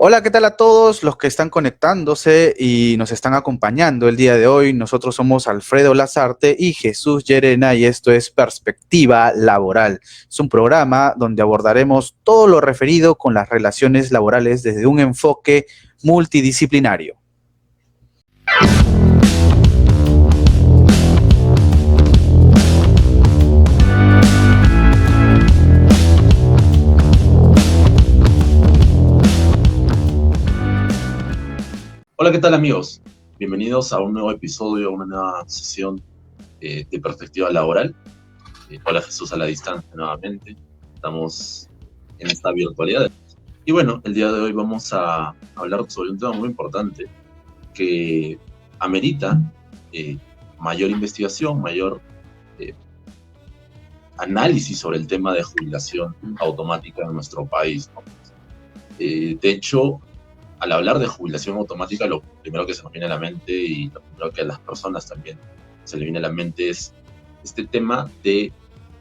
Hola, ¿qué tal a todos los que están conectándose y nos están acompañando el día de hoy? Nosotros somos Alfredo Lazarte y Jesús Llerena y esto es Perspectiva Laboral. Es un programa donde abordaremos todo lo referido con las relaciones laborales desde un enfoque multidisciplinario. Hola, ¿qué tal amigos? Bienvenidos a un nuevo episodio, una nueva sesión de Perspectiva Laboral. Hola Jesús a la distancia nuevamente. Estamos en esta virtualidad. Y bueno, el día de hoy vamos a hablar sobre un tema muy importante que amerita mayor investigación, mayor análisis sobre el tema de jubilación automática en nuestro país, ¿no? De hecho, al hablar de jubilación automática, lo primero que se nos viene a la mente y lo primero que a las personas también se le viene a la mente es este tema de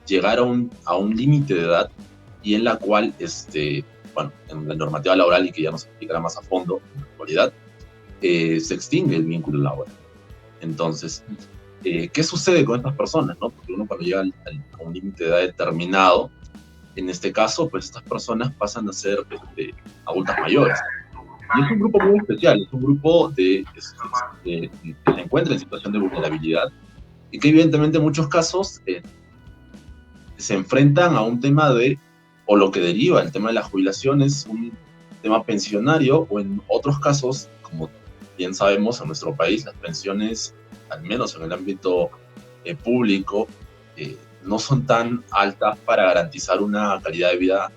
llegar a un límite de edad y en la cual, bueno, en la normativa laboral y que ya nos explicará más a fondo en la actualidad, se extingue el vínculo laboral. Entonces, ¿qué sucede con estas personas, no? Porque uno cuando llega a un límite de edad determinado, en este caso, pues estas personas pasan a ser adultas mayores. Y es un grupo muy especial, es un grupo que se encuentra en situación de vulnerabilidad y que evidentemente en muchos casos se enfrentan a un tema o lo que deriva el tema de la jubilación es un tema pensionario, o en otros casos, como bien sabemos en nuestro país, las pensiones, al menos en el ámbito público, no son tan altas para garantizar una calidad de vida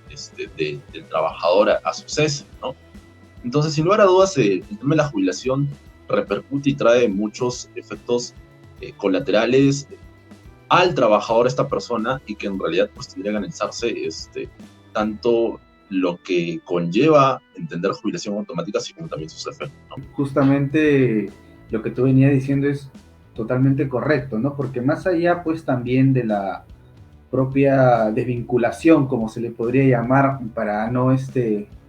del trabajador a su cese, ¿no? Entonces, sin lugar a dudas, el tema de la jubilación repercute y trae muchos efectos colaterales al trabajador, a esta persona, y que en realidad pues tendría que analizarse tanto lo que conlleva entender jubilación automática, así como también sus efectos, ¿no? Justamente lo que tú venías diciendo es totalmente correcto, ¿no? Porque más allá pues también de la propia desvinculación, como se le podría llamar, para no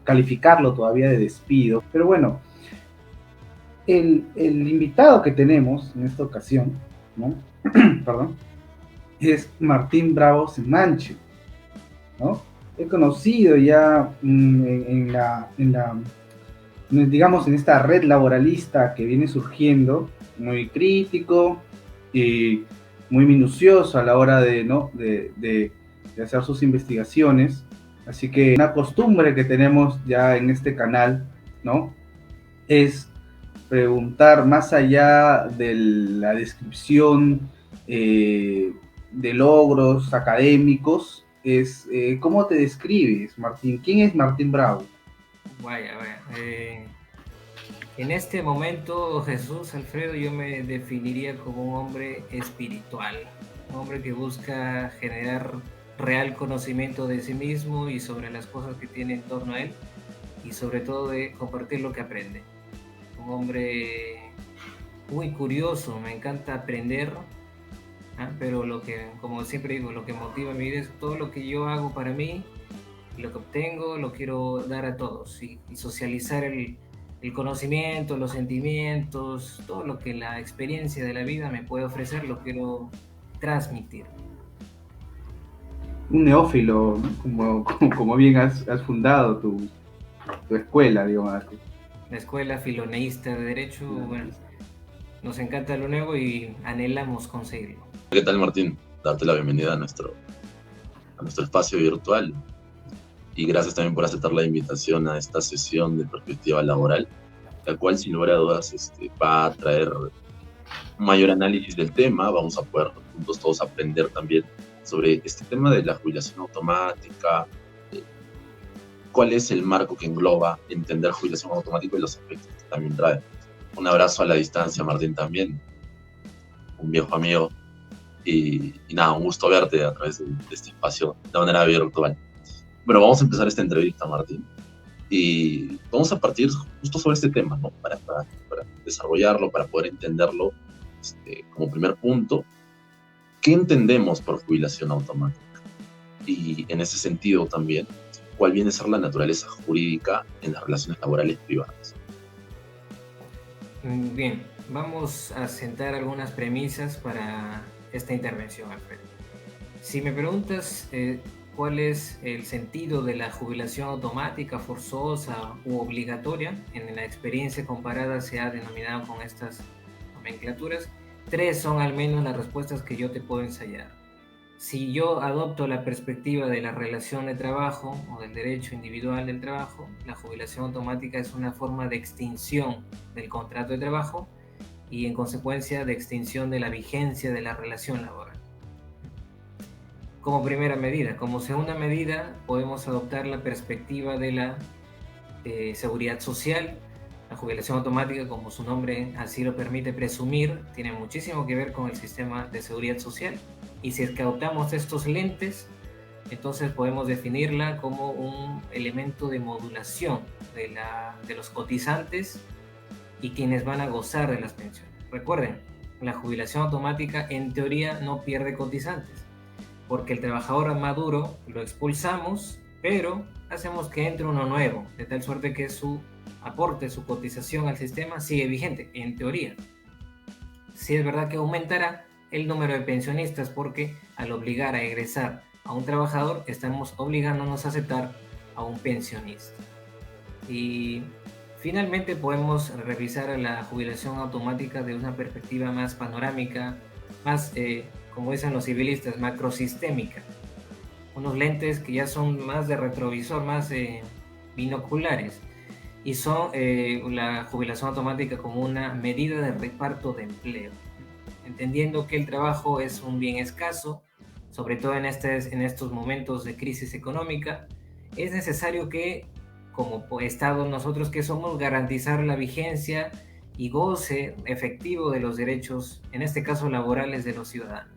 calificarlo todavía de despido. Pero bueno, el invitado que tenemos en esta ocasión, ¿no? Perdón, es Martín Bravo Semancho, ¿no? He conocido ya digamos, en esta red laboralista que viene surgiendo, muy crítico y muy minucioso a la hora de hacer sus investigaciones. Así que una costumbre que tenemos ya en este canal, ¿no? Es preguntar más allá de la descripción de logros académicos, ¿cómo te describes, Martín? ¿Quién es Martín Bravo? Vaya. En este momento, Jesús Alfredo, yo me definiría como un hombre espiritual, un hombre que busca generar real conocimiento de sí mismo y sobre las cosas que tiene en torno a él, y sobre todo de compartir lo que aprende. Un hombre muy curioso, me encanta aprender, pero como siempre digo, lo que motiva mi vida es todo lo que yo hago para mí, lo que obtengo, lo quiero dar a todos y socializar el conocimiento, los sentimientos, todo lo que la experiencia de la vida me puede ofrecer, lo quiero transmitir. Un neófilo, ¿no? como bien has fundado tu escuela, digamos. La escuela filoneísta de Derecho, bueno, nos encanta lo nuevo y anhelamos conseguirlo. ¿Qué tal, Martín? Darte la bienvenida a nuestro espacio virtual. Y gracias también por aceptar la invitación a esta sesión de Perspectiva Laboral, la cual sin lugar a dudas va a traer un mayor análisis del tema. Vamos a poder juntos todos aprender también sobre este tema de la jubilación automática, cuál es el marco que engloba entender jubilación automática y los efectos que también trae. Un abrazo a la distancia, Martín, también, un viejo amigo, y nada, un gusto verte a través de este espacio de manera virtual. Bueno, vamos a empezar esta entrevista, Martín, y vamos a partir justo sobre este tema, ¿no? Para desarrollarlo, para poder entenderlo como primer punto. ¿Qué entendemos por jubilación automática? Y en ese sentido también, cuál viene a ser la naturaleza jurídica en las relaciones laborales privadas. Bien, vamos a sentar algunas premisas para esta intervención, Alfredo. Si me preguntas cuál es el sentido de la jubilación automática, forzosa u obligatoria, en la experiencia comparada se ha denominado con estas nomenclaturas, 3 son al menos las respuestas que yo te puedo ensayar. Si yo adopto la perspectiva de la relación de trabajo o del derecho individual del trabajo, la jubilación automática es una forma de extinción del contrato de trabajo y en consecuencia de extinción de la vigencia de la relación laboral. Como primera medida. Como segunda medida, podemos adoptar la perspectiva de la seguridad social. La jubilación automática, como su nombre así lo permite presumir, tiene muchísimo que ver con el sistema de seguridad social. Y si es que adoptamos estos lentes, entonces podemos definirla como un elemento de modulación de los cotizantes y quienes van a gozar de las pensiones. Recuerden, la jubilación automática en teoría no pierde cotizantes, porque el trabajador maduro lo expulsamos, pero hacemos que entre uno nuevo, de tal suerte que su aporte, su cotización al sistema sigue vigente, en teoría. Sí es verdad que aumentará el número de pensionistas, porque al obligar a egresar a un trabajador, estamos obligándonos a aceptar a un pensionista. Y finalmente podemos revisar a la jubilación automática de una perspectiva más panorámica, más, como dicen los civilistas, macrosistémica. Unos lentes que ya son más de retrovisor, más binoculares. Y son la jubilación automática como una medida de reparto de empleo. Entendiendo que el trabajo es un bien escaso, sobre todo en estos momentos de crisis económica, es necesario que, como Estado, nosotros que somos, garantizar la vigencia y goce efectivo de los derechos, en este caso laborales, de los ciudadanos.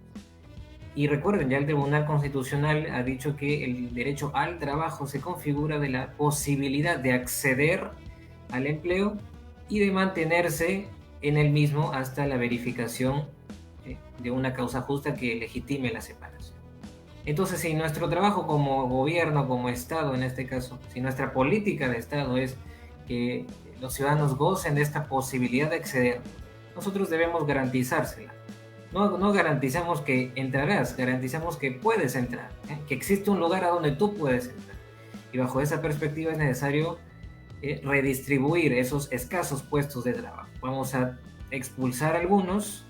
Y recuerden, ya el Tribunal Constitucional ha dicho que el derecho al trabajo se configura de la posibilidad de acceder al empleo y de mantenerse en el mismo hasta la verificación de una causa justa que legitime la separación. Entonces, si nuestro trabajo como gobierno, como Estado en este caso, si nuestra política de Estado es que los ciudadanos gocen de esta posibilidad de acceder, nosotros debemos garantizársela. No garantizamos que entrarás, garantizamos que puedes entrar, que existe un lugar a donde tú puedes entrar. Y bajo esa perspectiva es necesario redistribuir esos escasos puestos de trabajo. Vamos a expulsar algunos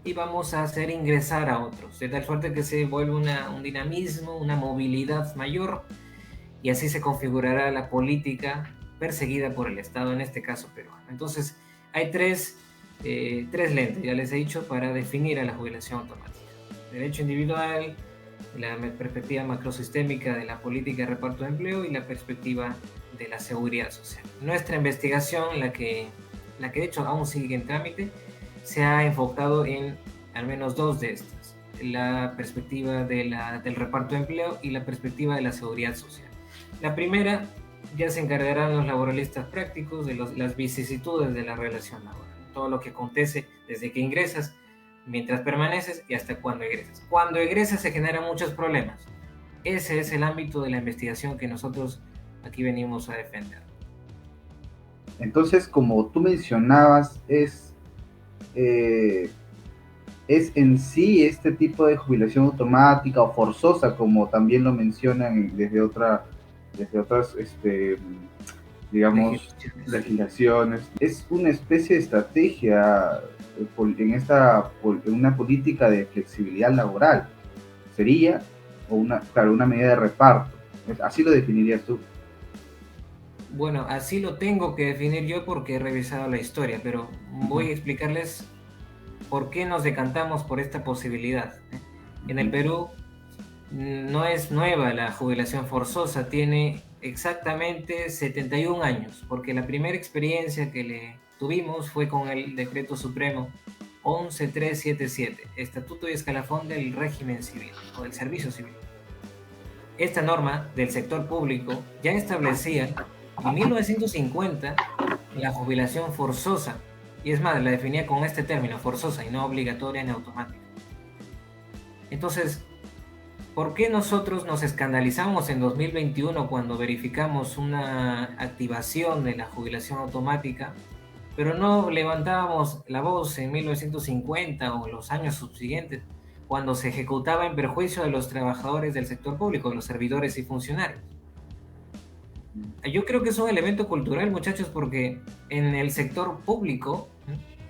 y vamos a hacer ingresar a otros, de tal suerte que se vuelve un dinamismo, una movilidad mayor, y así se configurará la política perseguida por el Estado, en este caso peruano. Entonces, hay tres lentes, ya les he dicho, para definir a la jubilación automática. Derecho individual, la perspectiva macrosistémica de la política de reparto de empleo y la perspectiva de la seguridad social. Nuestra investigación, la que de hecho aún sigue en trámite, se ha enfocado en al menos 2 de estas: la perspectiva del reparto de empleo y la perspectiva de la seguridad social. La primera ya se encargarán los laboralistas prácticos de las vicisitudes de la relación laboral, todo lo que acontece desde que ingresas, mientras permaneces y hasta cuando egresas. Cuando egresas se generan muchos problemas. Ese es el ámbito de la investigación que nosotros aquí venimos a defender. Entonces, como tú mencionabas, es en sí este tipo de jubilación automática o forzosa, como también lo mencionan desde otras digamos, legislaciones, es una especie de estrategia en una política de flexibilidad laboral. Sería una medida de reparto. Así lo definirías tú. Bueno, así lo tengo que definir yo porque he revisado la historia, pero voy a explicarles por qué nos decantamos por esta posibilidad. En el Perú no es nueva la jubilación forzosa, tiene exactamente 71 años, porque la primera experiencia que le tuvimos fue con el Decreto Supremo 11377, Estatuto y Escalafón del Régimen Civil o del Servicio Civil. Esta norma del sector público ya establecía en 1950 la jubilación forzosa, y es más, la definía con este término, forzosa, y no obligatoria ni automática. Entonces, ¿Por qué nosotros nos escandalizamos en 2021 cuando verificamos una activación de la jubilación automática, pero no levantábamos la voz en 1950 o los años subsiguientes, cuando se ejecutaba en perjuicio de los trabajadores del sector público, de los servidores y funcionarios? Yo creo que es un elemento cultural, muchachos, porque en el sector público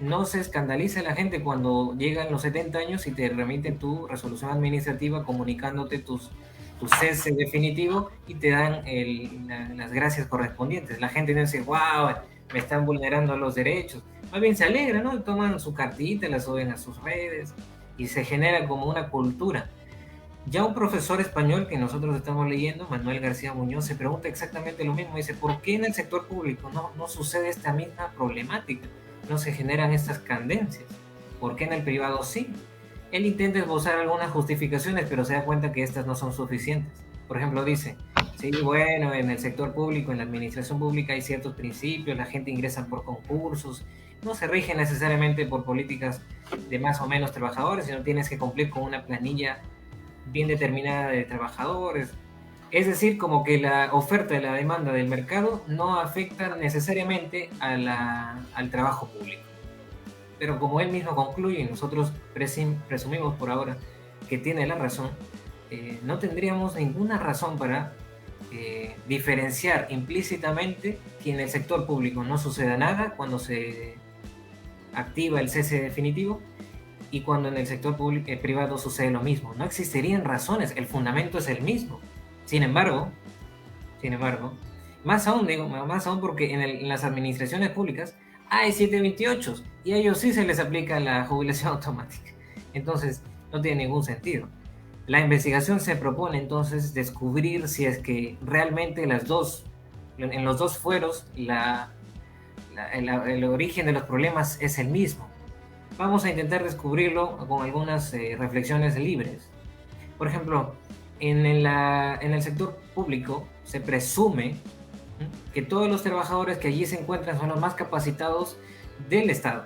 no se escandaliza la gente cuando llegan los 70 años y te remiten tu resolución administrativa comunicándote tu cese definitivo y te dan las gracias correspondientes. La gente no dice, wow, me están vulnerando los derechos. Más bien se alegra, ¿no? Toman su cartita, la suben a sus redes y se genera como una cultura. Ya un profesor español que nosotros estamos leyendo, Manuel García Muñoz, se pregunta exactamente lo mismo. Dice, ¿por qué en el sector público no sucede esta misma problemática? No se generan estas candencias. ¿Por qué en el privado sí? Él intenta esbozar algunas justificaciones, pero se da cuenta que estas no son suficientes. Por ejemplo, dice, sí, bueno, en el sector público, en la administración pública hay ciertos principios, la gente ingresa por concursos, no se rige necesariamente por políticas de más o menos trabajadores, sino tienes que cumplir con una planilla bien determinada de trabajadores. Es decir, como que la oferta y la demanda del mercado no afecta necesariamente al trabajo público. Pero como él mismo concluye, y nosotros presumimos por ahora que tiene la razón, no tendríamos ninguna razón para diferenciar implícitamente que en el sector público no suceda nada cuando se activa el cese definitivo y cuando en el sector privado sucede lo mismo. No existirían razones, el fundamento es el mismo. Sin embargo, más aún porque en las administraciones públicas hay 728 y a ellos sí se les aplica la jubilación automática. Entonces, no tiene ningún sentido. La investigación se propone entonces descubrir si es que realmente en los dos fueros el origen de los problemas es el mismo. Vamos a intentar descubrirlo con algunas reflexiones libres. Por ejemplo, en el sector público se presume que todos los trabajadores que allí se encuentran son los más capacitados del Estado.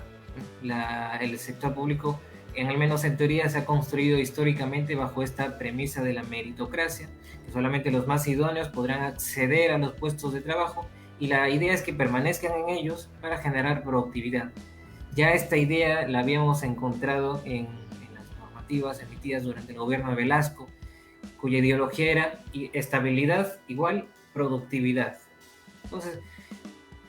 El sector público, al menos en teoría, se ha construido históricamente bajo esta premisa de la meritocracia, que solamente los más idóneos podrán acceder a los puestos de trabajo y la idea es que permanezcan en ellos para generar productividad. Ya esta idea la habíamos encontrado en las normativas emitidas durante el gobierno de Velasco, cuya ideología era estabilidad igual productividad. Entonces,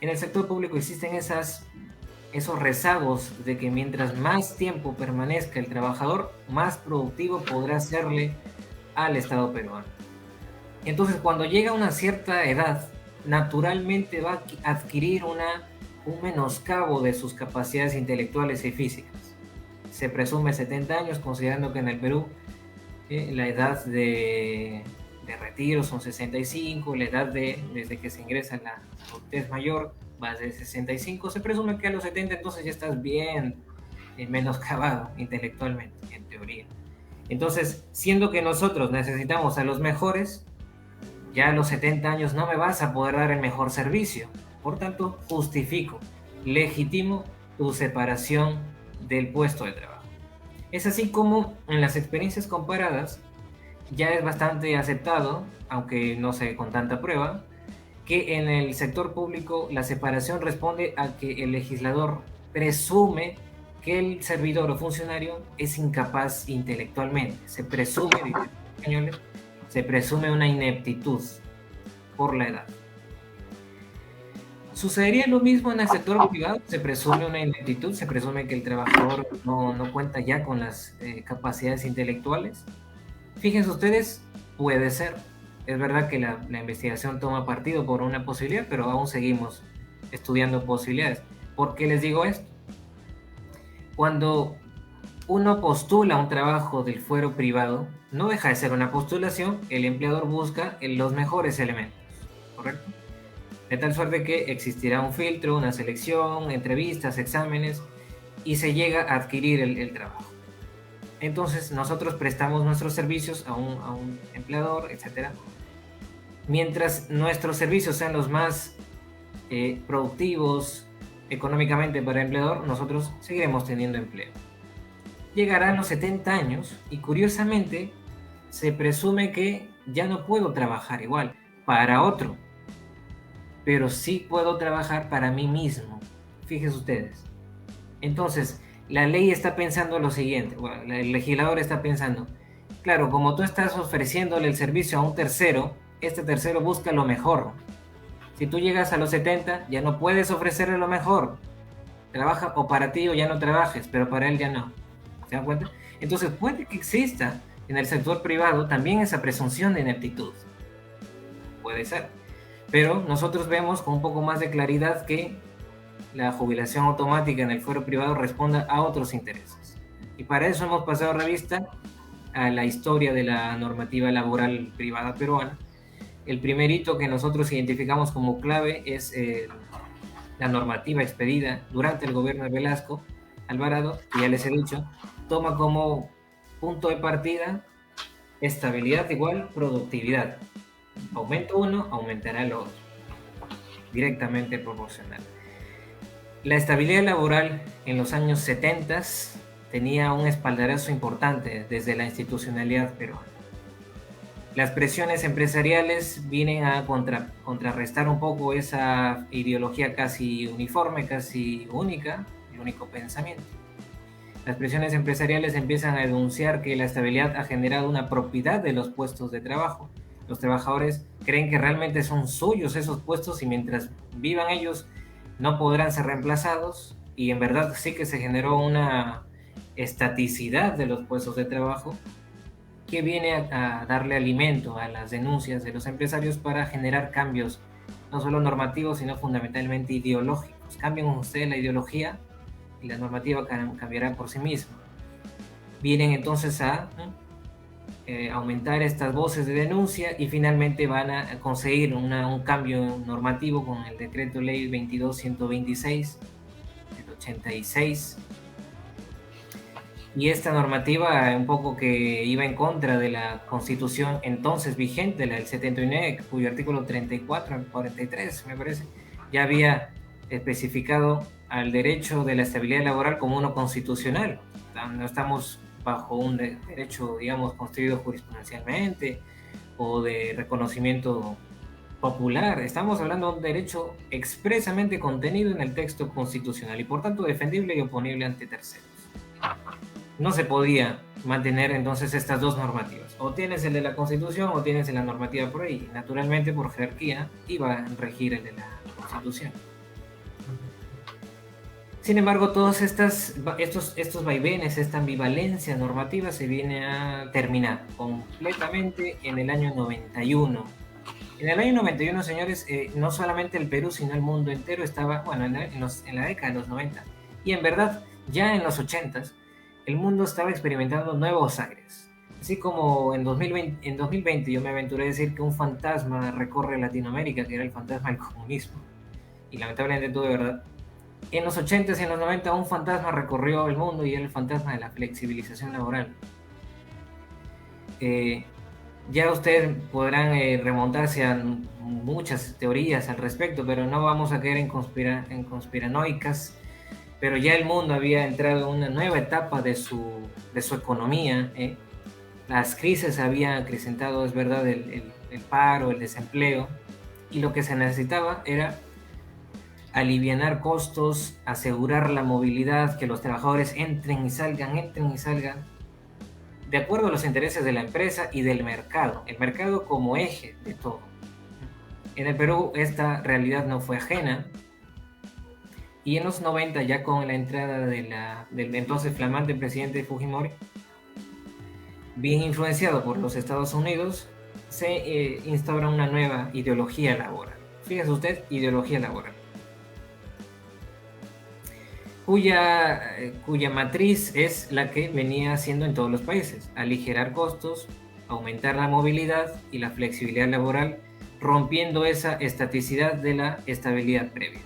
en el sector público existen esos rezagos de que mientras más tiempo permanezca el trabajador, más productivo podrá serle al Estado peruano. Entonces, cuando llega a una cierta edad, naturalmente va a adquirir un menoscabo de sus capacidades intelectuales y físicas. Se presume 70 años, considerando que en el Perú la edad de retiro son 65, la edad desde que se ingresa a la adultez mayor va de 65, se presume que a los 70 entonces ya estás bien menoscabado intelectualmente, en teoría. Entonces, siendo que nosotros necesitamos a los mejores, ya a los 70 años no me vas a poder dar el mejor servicio. Por tanto, justifico, legitimo tu separación del puesto de trabajo. Es así como en las experiencias comparadas ya es bastante aceptado, aunque no sé con tanta prueba, que en el sector público la separación responde a que el legislador presume que el servidor o funcionario es incapaz intelectualmente. Se presume, dicen los españoles, se presume una ineptitud por la edad. ¿Sucedería lo mismo en el sector privado? Se presume una ineptitud, se presume que el trabajador no cuenta ya con las capacidades intelectuales. Fíjense ustedes, puede ser. Es verdad que la investigación toma partido por una posibilidad, pero aún seguimos estudiando posibilidades. ¿Por qué les digo esto? Cuando uno postula un trabajo del fuero privado, no deja de ser una postulación, el empleador busca los mejores elementos, ¿correcto? De tal suerte que existirá un filtro, una selección, entrevistas, exámenes, y se llega a adquirir el trabajo. Entonces nosotros prestamos nuestros servicios a un empleador, etc. Mientras nuestros servicios sean los más productivos económicamente para el empleador, nosotros seguiremos teniendo empleo. Llegarán los 70 años y curiosamente se presume que ya no puedo trabajar igual para otro, pero sí puedo trabajar para mí mismo. Fíjense ustedes. Entonces, la ley está pensando lo siguiente, bueno, el legislador está pensando, claro, como tú estás ofreciéndole el servicio a un tercero, este tercero busca lo mejor. Si tú llegas a los 70, ya no puedes ofrecerle lo mejor. Trabaja o para ti o ya no trabajes, pero para él ya no. ¿Se dan cuenta? Entonces puede que exista en el sector privado también esa presunción de ineptitud. Puede ser. Pero nosotros vemos con un poco más de claridad que la jubilación automática en el fuero privado responda a otros intereses. Y para eso hemos pasado revista a la historia de la normativa laboral privada peruana. El primer hito que nosotros identificamos como clave es la normativa expedida durante el gobierno de Velasco Alvarado, que ya les he dicho, toma como punto de partida estabilidad igual productividad. Aumento uno, aumentará el otro. Directamente proporcional. La estabilidad laboral en los años 70 tenía un espaldarazo importante desde la institucionalidad peruana. Las presiones empresariales vienen a contrarrestar un poco esa ideología casi uniforme, casi única, el único pensamiento. Las presiones empresariales empiezan a denunciar que la estabilidad ha generado una propiedad de los puestos de trabajo. Los trabajadores creen que realmente son suyos esos puestos y mientras vivan ellos no podrán ser reemplazados, y en verdad sí que se generó una estaticidad de los puestos de trabajo que viene a darle alimento a las denuncias de los empresarios para generar cambios, no solo normativos, sino fundamentalmente ideológicos. Cambien ustedes la ideología y la normativa cambiará por sí misma. Vienen entonces a aumentar estas voces de denuncia y finalmente van a conseguir un cambio normativo con el decreto ley 22.126 del 86. Y esta normativa un poco que iba en contra de la constitución entonces vigente, la del 79, cuyo artículo 34, 43 me parece, ya había especificado al derecho de la estabilidad laboral como uno constitucional. No estamos bajo un derecho, digamos, construido jurisprudencialmente o de reconocimiento popular. Estamos hablando de un derecho expresamente contenido en el texto constitucional y por tanto defendible y oponible ante terceros. No se podía mantener entonces estas dos normativas. O tienes el de la Constitución o tienes la normativa por ahí. Naturalmente, por jerarquía, iba a regir el de la Constitución. Sin embargo, todos estos vaivenes, esta ambivalencia normativa se viene a terminar completamente en el año 91. En el año 91, señores, no solamente el Perú, sino el mundo entero estaba, bueno, en la década de los 90. Y en verdad, ya en los 80s, el mundo estaba experimentando nuevos aires. Así como en 2020 yo me aventuré a decir que un fantasma recorre Latinoamérica, que era el fantasma del comunismo. Y lamentablemente todo de verdad. En los 80s y en los 90 un fantasma recorrió el mundo y era el fantasma de la flexibilización laboral. Ya ustedes podrán remontarse a muchas teorías al respecto, pero no vamos a caer en conspiranoicas. Pero ya el mundo había entrado en una nueva etapa de su economía. Las crisis habían acrecentado, es verdad, el paro, el desempleo, y lo que se necesitaba era alivianar costos, asegurar la movilidad, que los trabajadores entren y salgan, de acuerdo a los intereses de la empresa y del mercado, el mercado como eje de todo. En el Perú esta realidad no fue ajena, y en los 90, ya con la entrada del entonces flamante presidente Fujimori, bien influenciado por los Estados Unidos, se instaura una nueva ideología laboral. Fíjese usted, ideología laboral, cuya matriz es la que venía haciendo en todos los países: aligerar costos, aumentar la movilidad y la flexibilidad laboral, rompiendo esa estaticidad de la estabilidad previa.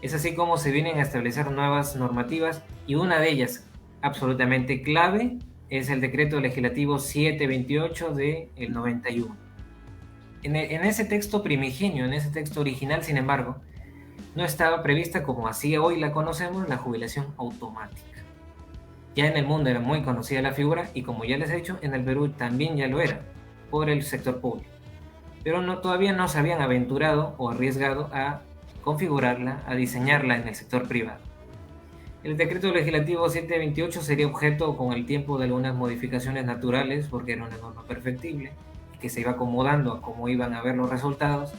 Es así como se vienen a establecer nuevas normativas, y una de ellas absolutamente clave es el decreto legislativo 728 del 91. En ese texto primigenio, en ese texto original, sin embargo, no estaba prevista, como así hoy la conocemos, la jubilación automática. Ya en el mundo era muy conocida la figura y como ya les he dicho, en el Perú también ya lo era, por el sector público. Pero todavía no se habían aventurado o arriesgado a configurarla, a diseñarla en el sector privado. El decreto legislativo 728 sería objeto con el tiempo de algunas modificaciones naturales porque era una norma perfectible y que se iba acomodando a cómo iban a ver los resultados.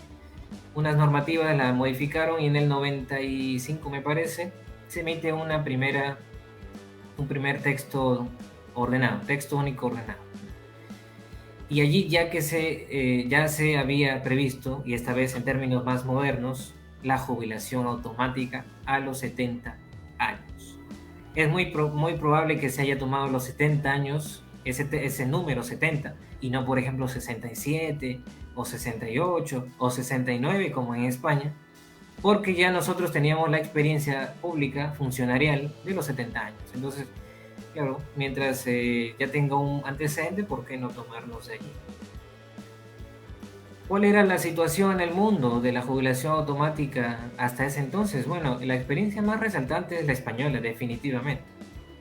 Unas normativas la modificaron y en el 95, me parece, se emite un primer texto ordenado, texto único ordenado. Y allí ya se había previsto, y esta vez en términos más modernos, la jubilación automática a los 70 años. Es muy probable que se haya tomado los 70 años, ese número 70, y no, por ejemplo, 67 o 68 o 69 como en España, porque ya nosotros teníamos la experiencia pública funcionarial de los 70 años. Entonces, claro, mientras ya tenga un antecedente, ¿por qué no tomarnos de allí? ¿Cuál era la situación en el mundo de la jubilación automática hasta ese entonces? Bueno, la experiencia más resaltante es la española, definitivamente.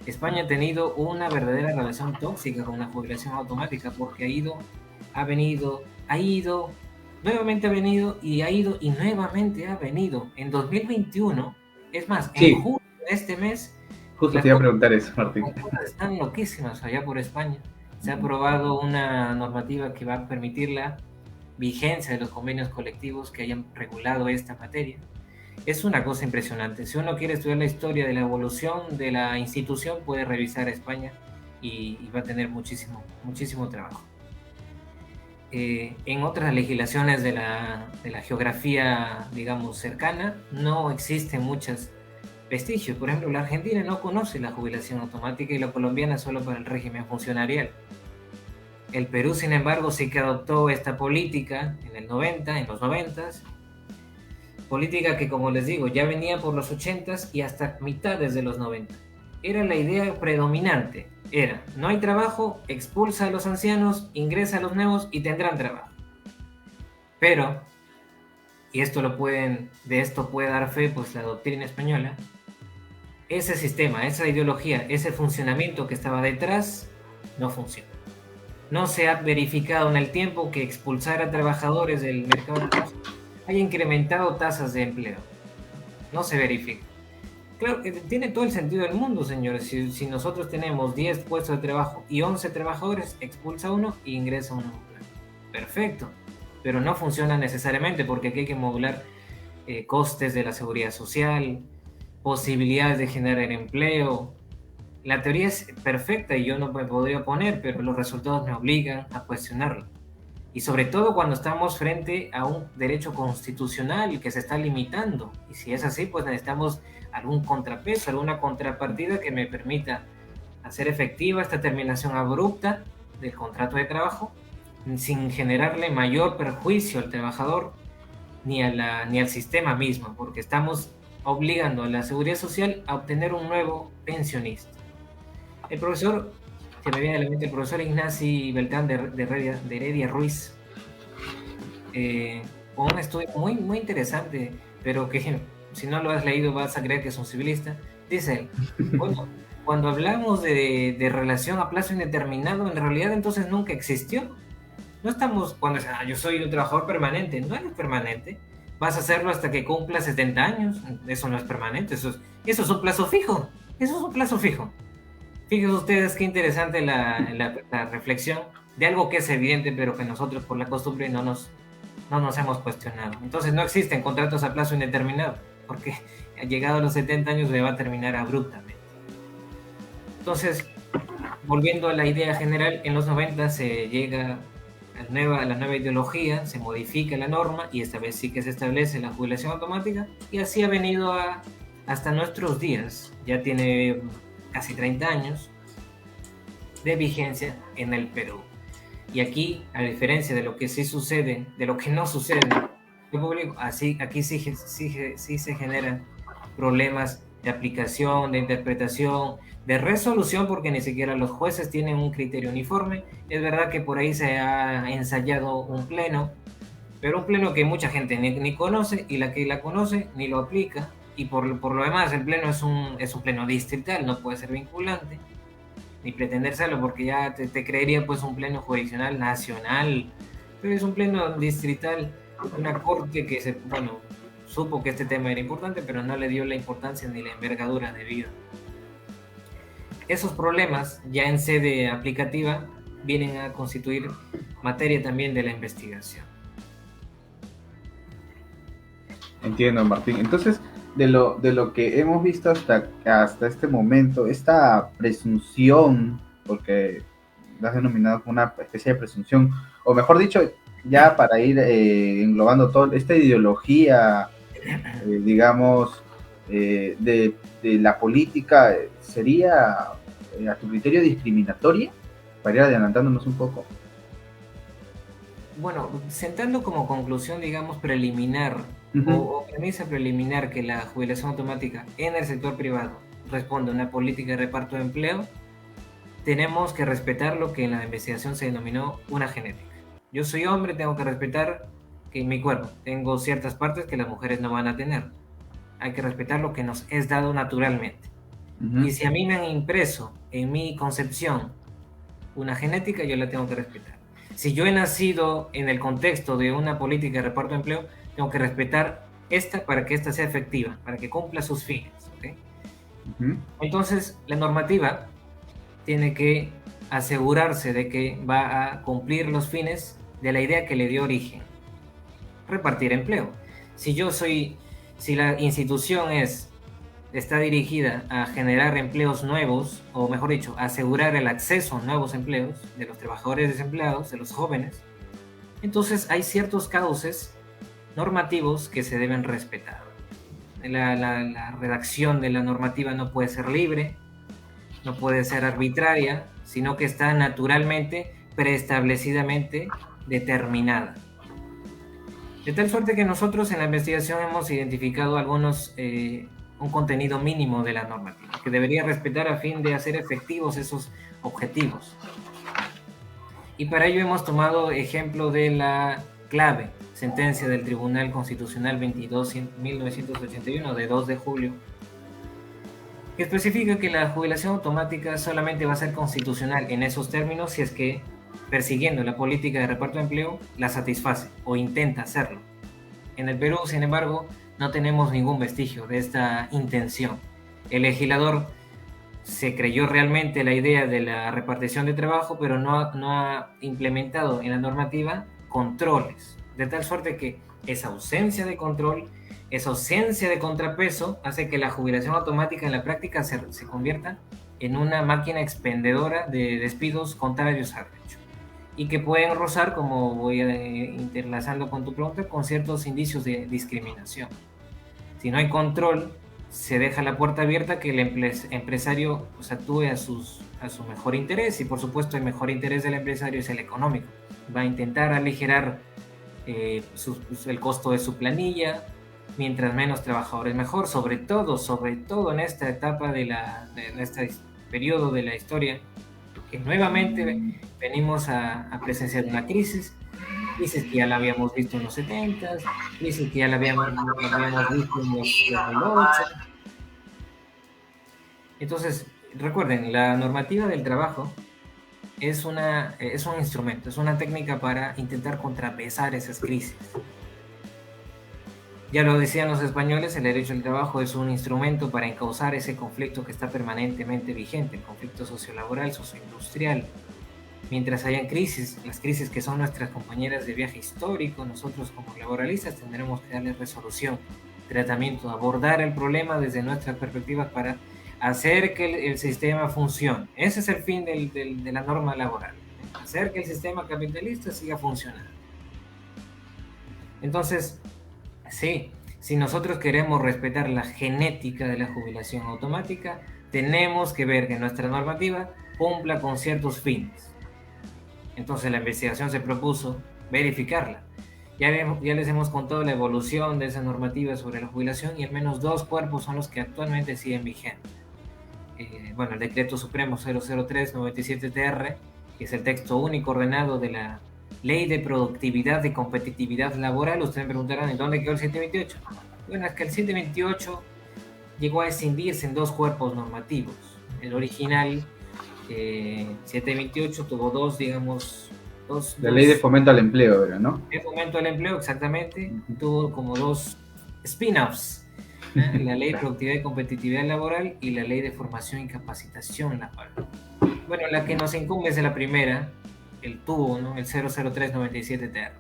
España ha tenido una verdadera relación tóxica con la jubilación automática porque ha venido, nuevamente ha venido y ha ido y nuevamente ha venido. En 2021, es más, Sí. en julio de este mes, Justo te iba a preguntar eso, Martín. las cosas están loquísimas allá por España. Se ha aprobado una normativa que va a permitir la vigencia de los convenios colectivos que hayan regulado esta materia. Es una cosa impresionante. Si uno quiere estudiar la historia de la evolución de la institución, puede revisar España y va a tener muchísimo trabajo. En otras legislaciones de la geografía, digamos, cercana, no existen muchos vestigios. Por ejemplo, la Argentina no conoce la jubilación automática y la colombiana solo para el régimen funcionarial. El Perú, sin embargo, sí que adoptó esta política en los 90s, política que, como les digo, ya venía por los 80s y hasta mitades de los 90. Era la idea predominante, no hay trabajo, expulsa a los ancianos, ingresa a los nuevos y tendrán trabajo. Pero, y de esto puede dar fe pues la doctrina española, ese sistema, esa ideología, ese funcionamiento que estaba detrás, no funciona. No se ha verificado en el tiempo que expulsar a trabajadores del mercado de trabajo haya incrementado tasas de empleo. No se verifica. Claro, tiene todo el sentido del mundo, señores. Si nosotros tenemos 10 puestos de trabajo y 11 trabajadores, expulsa uno e ingresa uno. Perfecto. Pero no funciona necesariamente porque aquí hay que modular costes de la seguridad social, posibilidades de generar empleo. La teoría es perfecta y yo no me podría oponer, pero los resultados me obligan a cuestionarlo. Y sobre todo cuando estamos frente a un derecho constitucional que se está limitando. Y si es así, pues necesitamos algún contrapeso, alguna contrapartida que me permita hacer efectiva esta terminación abrupta del contrato de trabajo sin generarle mayor perjuicio al trabajador ni al sistema mismo, porque estamos obligando a la seguridad social a obtener un nuevo pensionista. El profesor, se me viene a la mente, el profesor Ignacy Beltrán de Heredia Ruiz, con un estudio muy, muy interesante, pero que si no lo has leído vas a creer que es un civilista. Dice él, bueno, cuando hablamos de relación a plazo indeterminado, en realidad entonces nunca existió. No estamos cuando yo soy un trabajador permanente, no eres permanente. Vas a hacerlo hasta que cumpla 70 años, eso no es permanente, eso es un plazo fijo, eso es un plazo fijo. Fíjense ustedes qué interesante la reflexión de algo que es evidente, pero que nosotros por la costumbre no nos hemos cuestionado. Entonces no existen contratos a plazo indeterminado, porque llegado a los 70 años se va a terminar abruptamente. Entonces, volviendo a la idea general, en los 90 se llega a la nueva ideología, se modifica la norma y esta vez sí que se establece la jubilación automática y así ha venido hasta nuestros días. Ya tiene casi 30 años de vigencia en el Perú. Y aquí, a diferencia de lo que sí sucede, de lo que no sucede en el público, aquí sí se generan problemas de aplicación, de interpretación, de resolución, porque ni siquiera los jueces tienen un criterio uniforme. Es verdad que por ahí se ha ensayado un pleno, pero un pleno que mucha gente ni conoce, y la que la conoce ni lo aplica. Y por lo demás, el pleno es un pleno distrital, no puede ser vinculante. ni pretender serlo, porque ya te creería pues un pleno jurisdiccional nacional, pero es un pleno distrital, una corte que supo que este tema era importante, pero no le dio la importancia ni la envergadura debida. Esos problemas, ya en sede aplicativa, vienen a constituir materia también de la investigación. Entiendo, Martín. Entonces, de lo que hemos visto hasta este momento, esta presunción, porque la has denominado como una especie de presunción, o mejor dicho, ya para ir englobando todo, esta ideología, digamos, de la política, ¿sería a tu criterio discriminatoria? Para ir adelantándonos un poco. Bueno, sentando como conclusión, digamos, preliminar o premisa preliminar que la jubilación automática en el sector privado responde a una política de reparto de empleo, tenemos que respetar lo que en la investigación se denominó una genética. Yo soy hombre, tengo que respetar que en mi cuerpo tengo ciertas partes que las mujeres no van a tener. Hay que respetar lo que nos es dado naturalmente. Y si a mí me han impreso en mi concepción una genética, yo la tengo que respetar. Si yo he nacido en el contexto de una política de reparto de empleo, tengo que respetar esta para que esta sea efectiva, para que cumpla sus fines. ¿Okay? Entonces, la normativa tiene que asegurarse de que va a cumplir los fines de la idea que le dio origen: repartir empleo. Si la institución está dirigida a generar empleos nuevos, o mejor dicho, asegurar el acceso a nuevos empleos de los trabajadores desempleados, de los jóvenes, entonces hay ciertos cauces normativos que se deben respetar. La redacción de la normativa no puede ser libre, no puede ser arbitraria, sino que está naturalmente, preestablecidamente determinada. De tal suerte que nosotros en la investigación hemos identificado un contenido mínimo de la normativa, que debería respetar a fin de hacer efectivos esos objetivos. Y para ello hemos tomado ejemplo de la clave sentencia del Tribunal Constitucional 22/1981 de 2 de julio, que especifica que la jubilación automática solamente va a ser constitucional en esos términos si es que, persiguiendo la política de reparto de empleo, la satisface o intenta hacerlo. En el Perú, sin embargo, no tenemos ningún vestigio de esta intención. El legislador se creyó realmente la idea de la repartición de trabajo, pero no ha implementado en la normativa controles, de tal suerte que esa ausencia de control, esa ausencia de contrapeso, hace que la jubilación automática en la práctica se convierta en una máquina expendedora de despidos contrarios al derecho, y que pueden rozar, como voy interlazando con tu pregunta, con ciertos indicios de discriminación. Si no hay control, se deja la puerta abierta que el empresario pues, actúe a su mejor interés, y por supuesto el mejor interés del empresario es el económico. Va a intentar aligerar el costo de su planilla, mientras menos trabajadores mejor, sobre todo en esta etapa en este periodo de la historia, que nuevamente venimos a presenciar una crisis que ya la habíamos visto en los 70, crisis que ya la habíamos visto en los 2008. Entonces, recuerden, la normativa del trabajo es un instrumento, es una técnica para intentar contrapesar esas crisis. Ya lo decían los españoles, el derecho al trabajo es un instrumento para encauzar ese conflicto que está permanentemente vigente, el conflicto sociolaboral, socioindustrial. Mientras hayan crisis, las crisis que son nuestras compañeras de viaje histórico, nosotros como laboralistas tendremos que darle resolución, tratamiento, abordar el problema desde nuestras perspectivas para hacer que el sistema funcione. Ese es el fin de la norma laboral, hacer que el sistema capitalista siga funcionando. Entonces, sí, si nosotros queremos respetar la genética de la jubilación automática, tenemos que ver que nuestra normativa cumpla con ciertos fines. Entonces la investigación se propuso verificarla. Ya les hemos contado la evolución de esa normativa sobre la jubilación, y al menos 2 cuerpos son los que actualmente siguen vigentes. El Decreto Supremo 003/97-TR, que es el texto único ordenado de la Ley de Productividad y Competitividad Laboral. Ustedes me preguntarán, ¿en dónde quedó el 728? Bueno, es que el 728 llegó a escindirse en 2 cuerpos normativos. El original que 728 tuvo dos, digamos, La ley de fomento al empleo, ¿verdad? ¿No? De fomento al empleo, exactamente, tuvo como dos spin-offs, ¿eh? La ley de productividad y competitividad laboral y la ley de formación y capacitación laboral. Bueno, la que nos incumbe es la primera, el tubo, ¿no? El 00397-TR.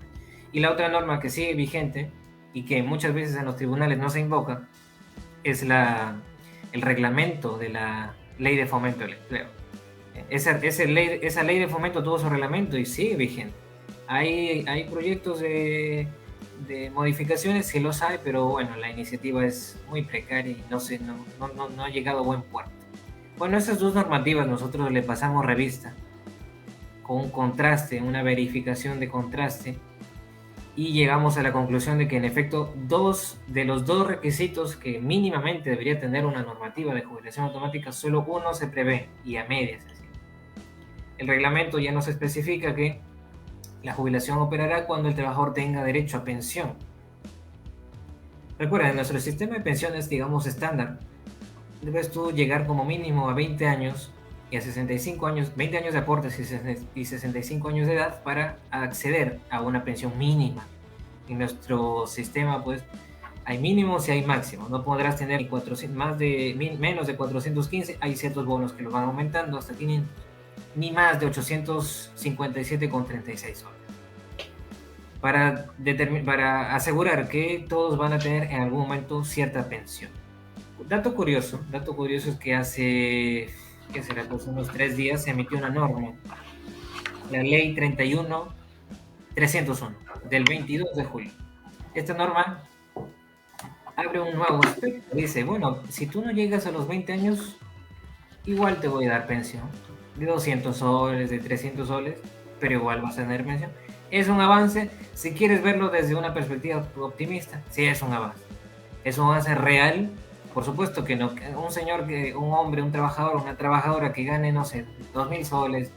Y la otra norma que sigue vigente y que muchas veces en los tribunales no se invoca es el reglamento de la ley de fomento al empleo. Esa ley de fomento tuvo su reglamento y sigue vigente. Hay proyectos de modificaciones, sí los hay, pero bueno, la iniciativa es muy precaria y no ha llegado a buen puerto. Bueno, esas dos normativas nosotros le pasamos revista con un contraste, una verificación de contraste, y llegamos a la conclusión de que en efecto de los dos requisitos que mínimamente debería tener una normativa de jubilación automática, solo uno se prevé y a medias. El reglamento ya nos especifica que la jubilación operará cuando el trabajador tenga derecho a pensión. Recuerda, en nuestro sistema de pensiones, digamos, estándar, debes tú llegar como mínimo a 20 años y a 65 años, 20 años de aportes y 65 años de edad para acceder a una pensión mínima. En nuestro sistema, pues, hay mínimos y hay máximos. No podrás tener menos de 415, hay ciertos bonos que lo van aumentando hasta 500, ni más de 857,36 soles. Para asegurar que todos van a tener en algún momento cierta pensión. Dato curioso es que hace, ¿qué será? Pues unos 3 días se emitió una norma, la ley 31.301 del 22 de julio. Esta norma abre un nuevo aspecto. Dice, bueno, si tú no llegas a los 20 años, igual te voy a dar pensión de 200 soles, de 300 soles, pero igual vas a tener pensión. Es un avance, si quieres verlo desde una perspectiva optimista, sí es un avance. Es un avance real. Por supuesto que no, un hombre, un trabajador, una trabajadora que gane, no sé, 2.000 soles,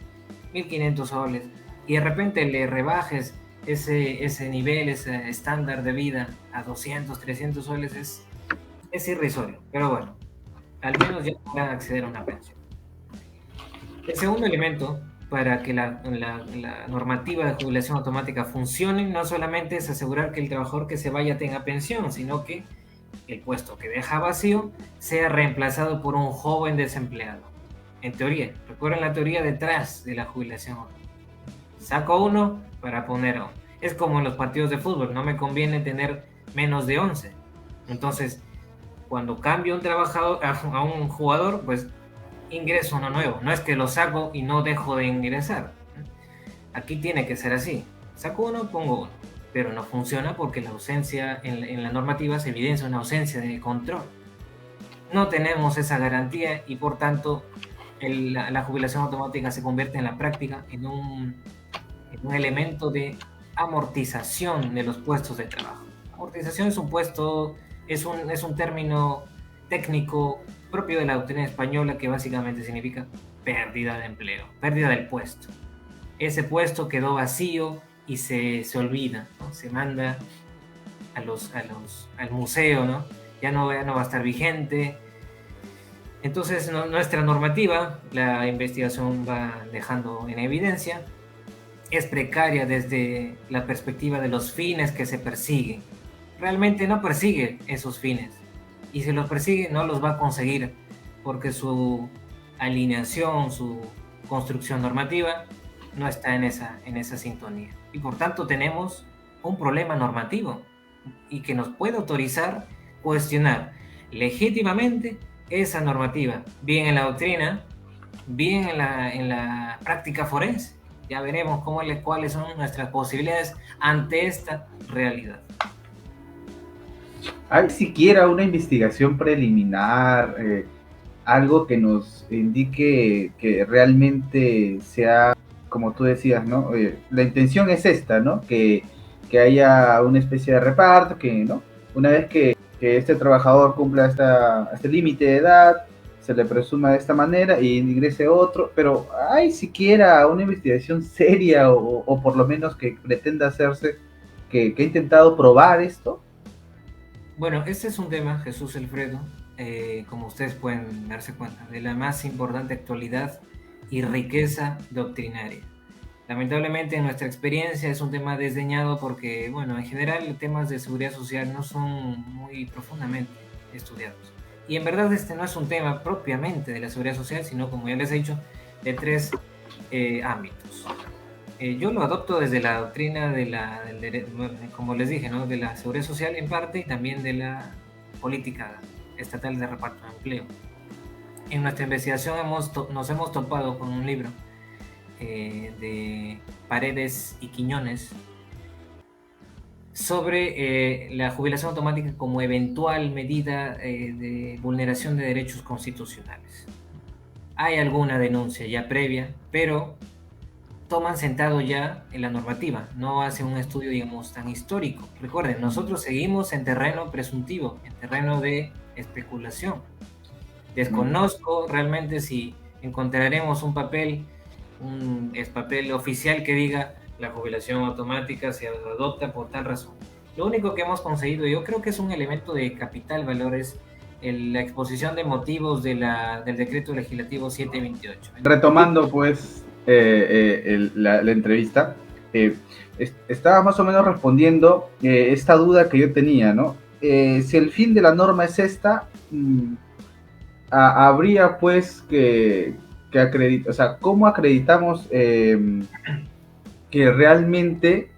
1.500 soles, y de repente le rebajes ese nivel, ese estándar de vida a 200, 300 soles, es irrisorio. Pero bueno, al menos ya podrán acceder a una pensión. El segundo elemento para que la normativa de jubilación automática funcione no solamente es asegurar que el trabajador que se vaya tenga pensión, sino que el puesto que deja vacío sea reemplazado por un joven desempleado. En teoría, recuerden la teoría detrás de la jubilación. Saco uno para poner a uno. Es como en los partidos de fútbol, no me conviene tener menos de 11. Entonces, cuando cambio un trabajador a un jugador, pues ingreso uno nuevo. No es que lo saco y no dejo de ingresar. Aquí tiene que ser así. Saco uno, pongo uno. Pero no funciona porque la ausencia en la normativa se evidencia una ausencia de control. No tenemos esa garantía y por tanto la jubilación automática se convierte en la práctica en un elemento de amortización de los puestos de trabajo. Amortización es un término técnico propio de la doctrina española que básicamente significa pérdida de empleo, pérdida del puesto. Ese puesto quedó vacío y se olvida, ¿no? Se manda al museo, ¿no? Ya no va a estar vigente. Entonces, nuestra normativa, la investigación va dejando en evidencia, es precaria desde la perspectiva de los fines que se persiguen. Realmente no persigue esos fines. Y si los persigue, no los va a conseguir, porque su alineación, su construcción normativa, no está en esa sintonía. Y por tanto tenemos un problema normativo y que nos puede autorizar cuestionar legítimamente esa normativa, bien en la doctrina, bien en la práctica forense. Ya veremos cuáles son nuestras posibilidades ante esta realidad. ¿Hay siquiera una investigación preliminar, algo que nos indique que realmente sea, como tú decías, ¿no? La intención es esta, ¿no? Que haya una especie de reparto, que, ¿no? Una vez que este trabajador cumpla este límite de edad, se le presuma de esta manera y ingrese otro, pero ¿hay siquiera una investigación seria o por lo menos que pretenda hacerse, que ha intentado probar esto? Bueno, este es un tema, Jesús Alfredo, como ustedes pueden darse cuenta, de la más importante actualidad y riqueza doctrinaria. Lamentablemente, en nuestra experiencia es un tema desdeñado porque, bueno, en general temas de seguridad social no son muy profundamente estudiados. Y en verdad este no es un tema propiamente de la seguridad social, sino, como ya les he dicho, de tres ámbitos. Yo lo adopto desde la doctrina como les dije, ¿no? De la seguridad social en parte y también de la política estatal de reparto de empleo. En nuestra investigación nos hemos topado con un libro de Paredes y Quiñones sobre la jubilación automática como eventual medida de vulneración de derechos constitucionales. Hay alguna denuncia ya previa, pero toman sentado ya en la normativa, no hacen un estudio, digamos, tan histórico. Recuerden, nosotros seguimos en terreno presuntivo, en terreno de especulación. Desconozco realmente si encontraremos un papel oficial que diga la jubilación automática se adopta por tal razón. Lo único que hemos conseguido, yo creo que es un elemento de capital valor, es la exposición de motivos del decreto legislativo 728. Retomando pues la entrevista, estaba más o menos respondiendo esta duda que yo tenía, ¿no? Si el fin de la norma es esta, habría pues que acreditar, o sea, ¿cómo acreditamos que realmente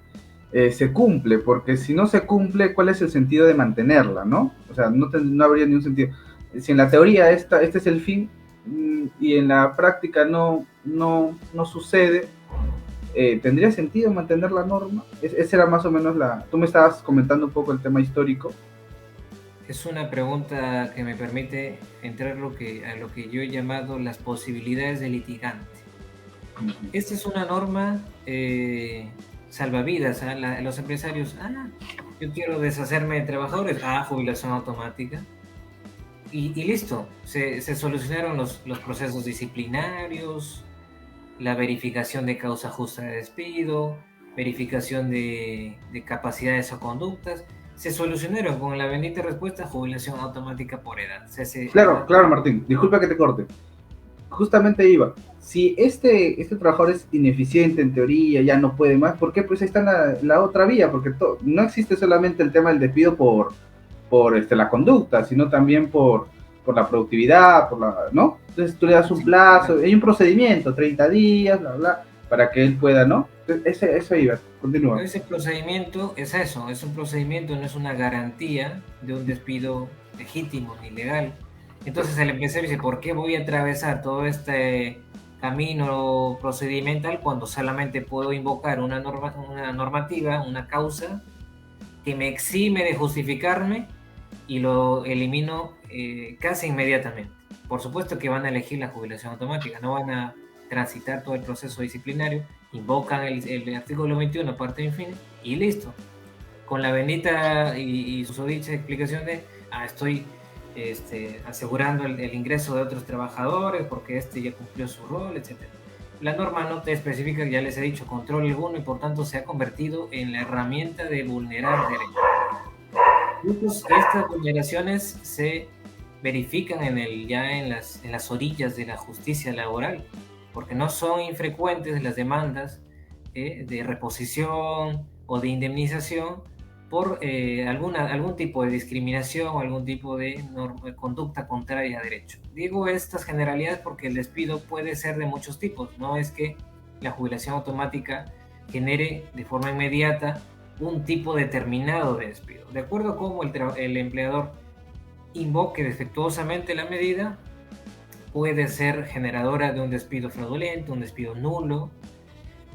se cumple? Porque si no se cumple, ¿cuál es el sentido de mantenerla, no? O sea, no habría ningún sentido. Si en la teoría este es el fin y en la práctica no sucede, ¿tendría sentido mantener la norma? Esa era más o menos Tú me estabas comentando un poco el tema histórico. Es una pregunta que me permite entrar a lo que yo he llamado las posibilidades de litigante. Esta es una norma salvavidas. Los empresarios, yo quiero deshacerme de trabajadores, jubilación automática. Y listo, se solucionaron los procesos disciplinarios, la verificación de causa justa de despido, verificación de capacidades o conductas. Se solucionaron con la bendita respuesta jubilación automática por edad. Claro, Martín, disculpa que te corte. Justamente iba, si este trabajador es ineficiente en teoría, ya no puede más, ¿por qué? Pues ahí está la otra vía, porque no existe solamente el tema del despido por la conducta, sino también por la productividad, ¿no? Entonces tú le das un plazo, hay un procedimiento, 30 días, bla, bla, para que él pueda, ¿no? Eso iba, continúa. Ese procedimiento es eso, es un procedimiento, no es una garantía de un despido legítimo ni legal. Entonces el empresario dice, ¿por qué voy a atravesar todo este camino procedimental cuando solamente puedo invocar una normativa, una causa que me exime de justificarme y lo elimino casi inmediatamente? Por supuesto que van a elegir la jubilación automática, no van a transitar todo el proceso disciplinario, invocan el artículo 21, parte y fin, y listo. Con la bendita y susodicha explicación de, estoy asegurando el ingreso de otros trabajadores porque ya cumplió su rol, etc. La norma no te especifica, ya les he dicho, control alguno, y por tanto se ha convertido en la herramienta de vulnerar derechos. Estas vulneraciones se verifican en las orillas de la justicia laboral, porque no son infrecuentes las demandas de reposición o de indemnización por algún tipo de discriminación o algún tipo de conducta contraria a derecho. Digo estas generalidades porque el despido puede ser de muchos tipos, no es que la jubilación automática genere de forma inmediata un tipo determinado de despido. De acuerdo a cómo el empleador invoque defectuosamente la medida, puede ser generadora de un despido fraudulento, un despido nulo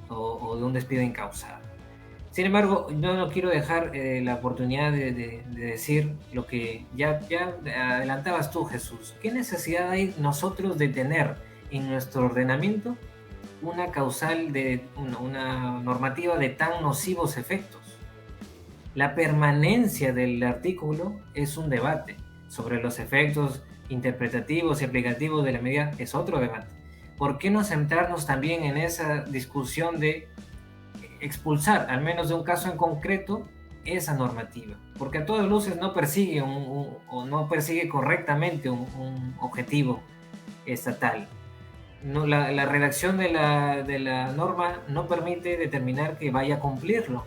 o de un despido incausado. Sin embargo, yo no quiero dejar la oportunidad de decir lo que ya adelantabas tú, Jesús. ¿Qué necesidad hay nosotros de tener en nuestro ordenamiento una normativa de tan nocivos efectos? La permanencia del artículo es un debate. Sobre los efectos interpretativos y aplicativos de la medida es otro debate. ¿Por qué no centrarnos también en esa discusión de expulsar, al menos de un caso en concreto, esa normativa? Porque a todas luces no persigue o no persigue correctamente un objetivo estatal. no, la redacción de la norma no permite determinar que vaya a cumplirlo.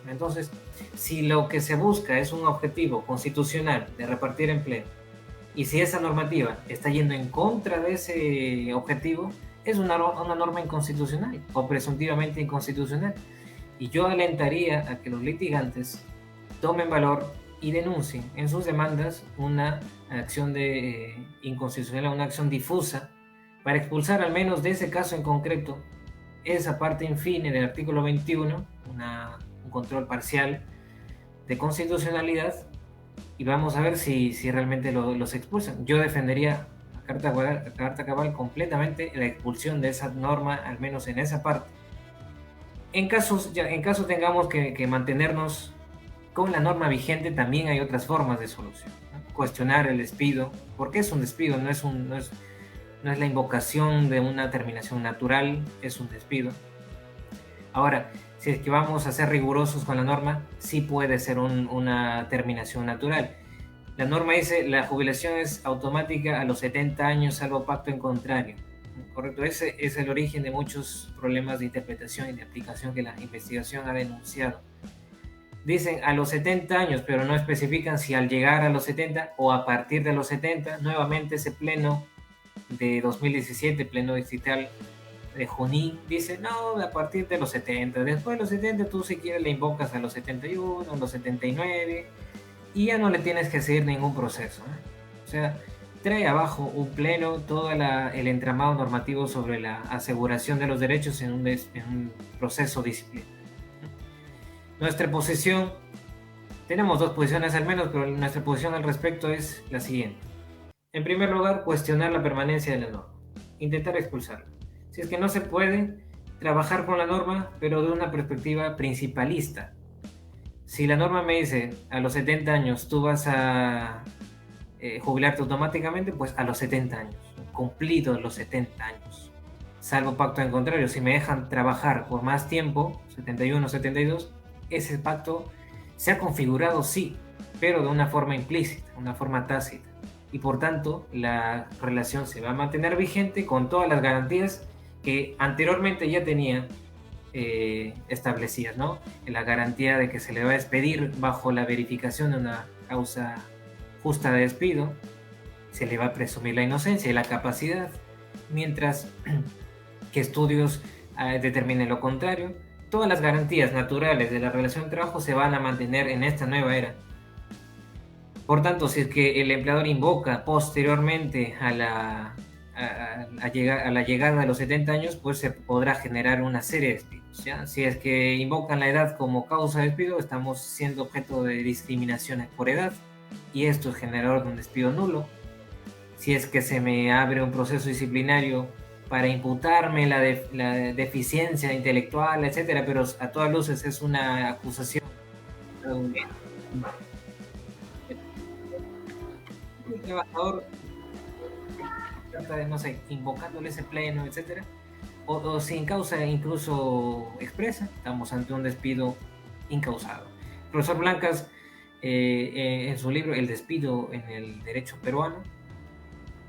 Entonces, si lo que se busca es un objetivo constitucional de repartir empleo, y si esa normativa está yendo en contra de ese objetivo, es una norma inconstitucional o presuntivamente inconstitucional. Y yo alentaría a que los litigantes tomen valor y denuncien en sus demandas una acción de inconstitucional, una acción difusa, para expulsar al menos de ese caso en concreto esa parte infine del artículo 21, un control parcial de constitucionalidad, y vamos a ver si realmente los expulsan. Yo defendería a carta cabal completamente la expulsión de esa norma, al menos en esa parte. En caso tengamos que mantenernos con la norma vigente, también hay otras formas de solución, ¿no? Cuestionar el despido, porque es un despido, no es la invocación de una terminación natural, es un despido. Ahora, si es que vamos a ser rigurosos con la norma, sí puede ser una terminación natural. La norma dice la jubilación es automática a los 70 años, salvo pacto en contrario. Correcto, ese es el origen de muchos problemas de interpretación y de aplicación que la investigación ha denunciado. Dicen a los 70 años, pero no especifican si al llegar a los 70 o a partir de los 70. Nuevamente ese pleno de 2017, pleno distrital de Junín, dice, no, a partir de los 70. Después de los 70 tú si quieres le invocas a los 71, a los 79, y ya no le tienes que seguir ningún proceso, ¿eh? O sea, trae abajo un pleno todo el entramado normativo sobre la aseguración de los derechos en un proceso disciplinario. Nuestra posición, tenemos dos posiciones al menos, pero nuestra posición al respecto es la siguiente. En primer lugar, cuestionar la permanencia de la norma, intentar expulsarla. Si es que no se puede, trabajar con la norma, pero de una perspectiva principalista. Si la norma me dice a los 70 años tú vas a jubilarte automáticamente, pues a los 70 años, cumplidos los 70 años. Salvo pacto en contrario, si me dejan trabajar por más tiempo, 71, 72, ese pacto se ha configurado, sí, pero de una forma implícita, una forma tácita. Y por tanto, la relación se va a mantener vigente con todas las garantías que anteriormente ya tenía establecidas, ¿no? La garantía de que se le va a despedir bajo la verificación de una causa justa de despido, se le va a presumir la inocencia y la capacidad, mientras que estudios determinen lo contrario. Todas las garantías naturales de la relación de trabajo se van a mantener en esta nueva era. Por tanto, si es que el empleador invoca posteriormente a la llegada de los 70 años, pues se podrá generar una serie de despidos, ¿ya? Si es que invocan la edad como causa de despido, estamos siendo objeto de discriminaciones por edad, y esto es generador de un despido nulo. Si es que se me abre un proceso disciplinario para imputarme la deficiencia intelectual, etcétera, pero a todas luces es una acusación. El trabajador trata de, no sé, invocándole ese pleno, etcétera, o sin causa incluso expresa, estamos ante un despido incausado. El profesor Blancas, en su libro El despido en el derecho peruano,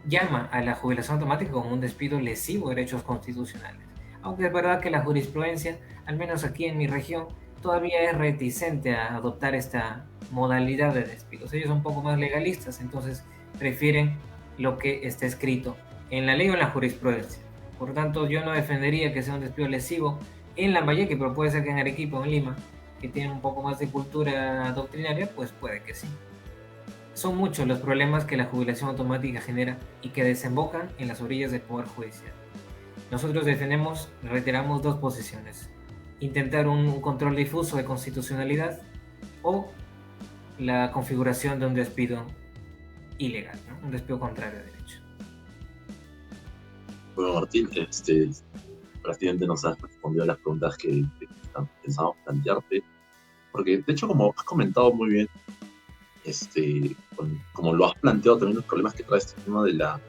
llama a la jubilación automática como un despido lesivo de derechos constitucionales. Aunque es verdad que la jurisprudencia, al menos aquí en mi región, todavía es reticente a adoptar esta modalidad de despidos. Ellos son un poco más legalistas, entonces prefieren lo que está escrito en la ley o en la jurisprudencia. Por tanto, yo no defendería que sea un despido lesivo en Lambayeque, pero puede ser que en Arequipa o en Lima, que tienen un poco más de cultura doctrinaria, pues puede que sí. Son muchos los problemas que la jubilación automática genera y que desembocan en las orillas del Poder Judicial. Nosotros reiteramos dos posiciones: intentar un control difuso de constitucionalidad o la configuración de un despido ilegal, ¿no? Un despido contrario a derecho. Bueno, Martín, prácticamente nos has respondido a las preguntas que pensamos plantearte, porque de hecho, como has comentado muy bien, como lo has planteado también, los problemas que trae este tema de la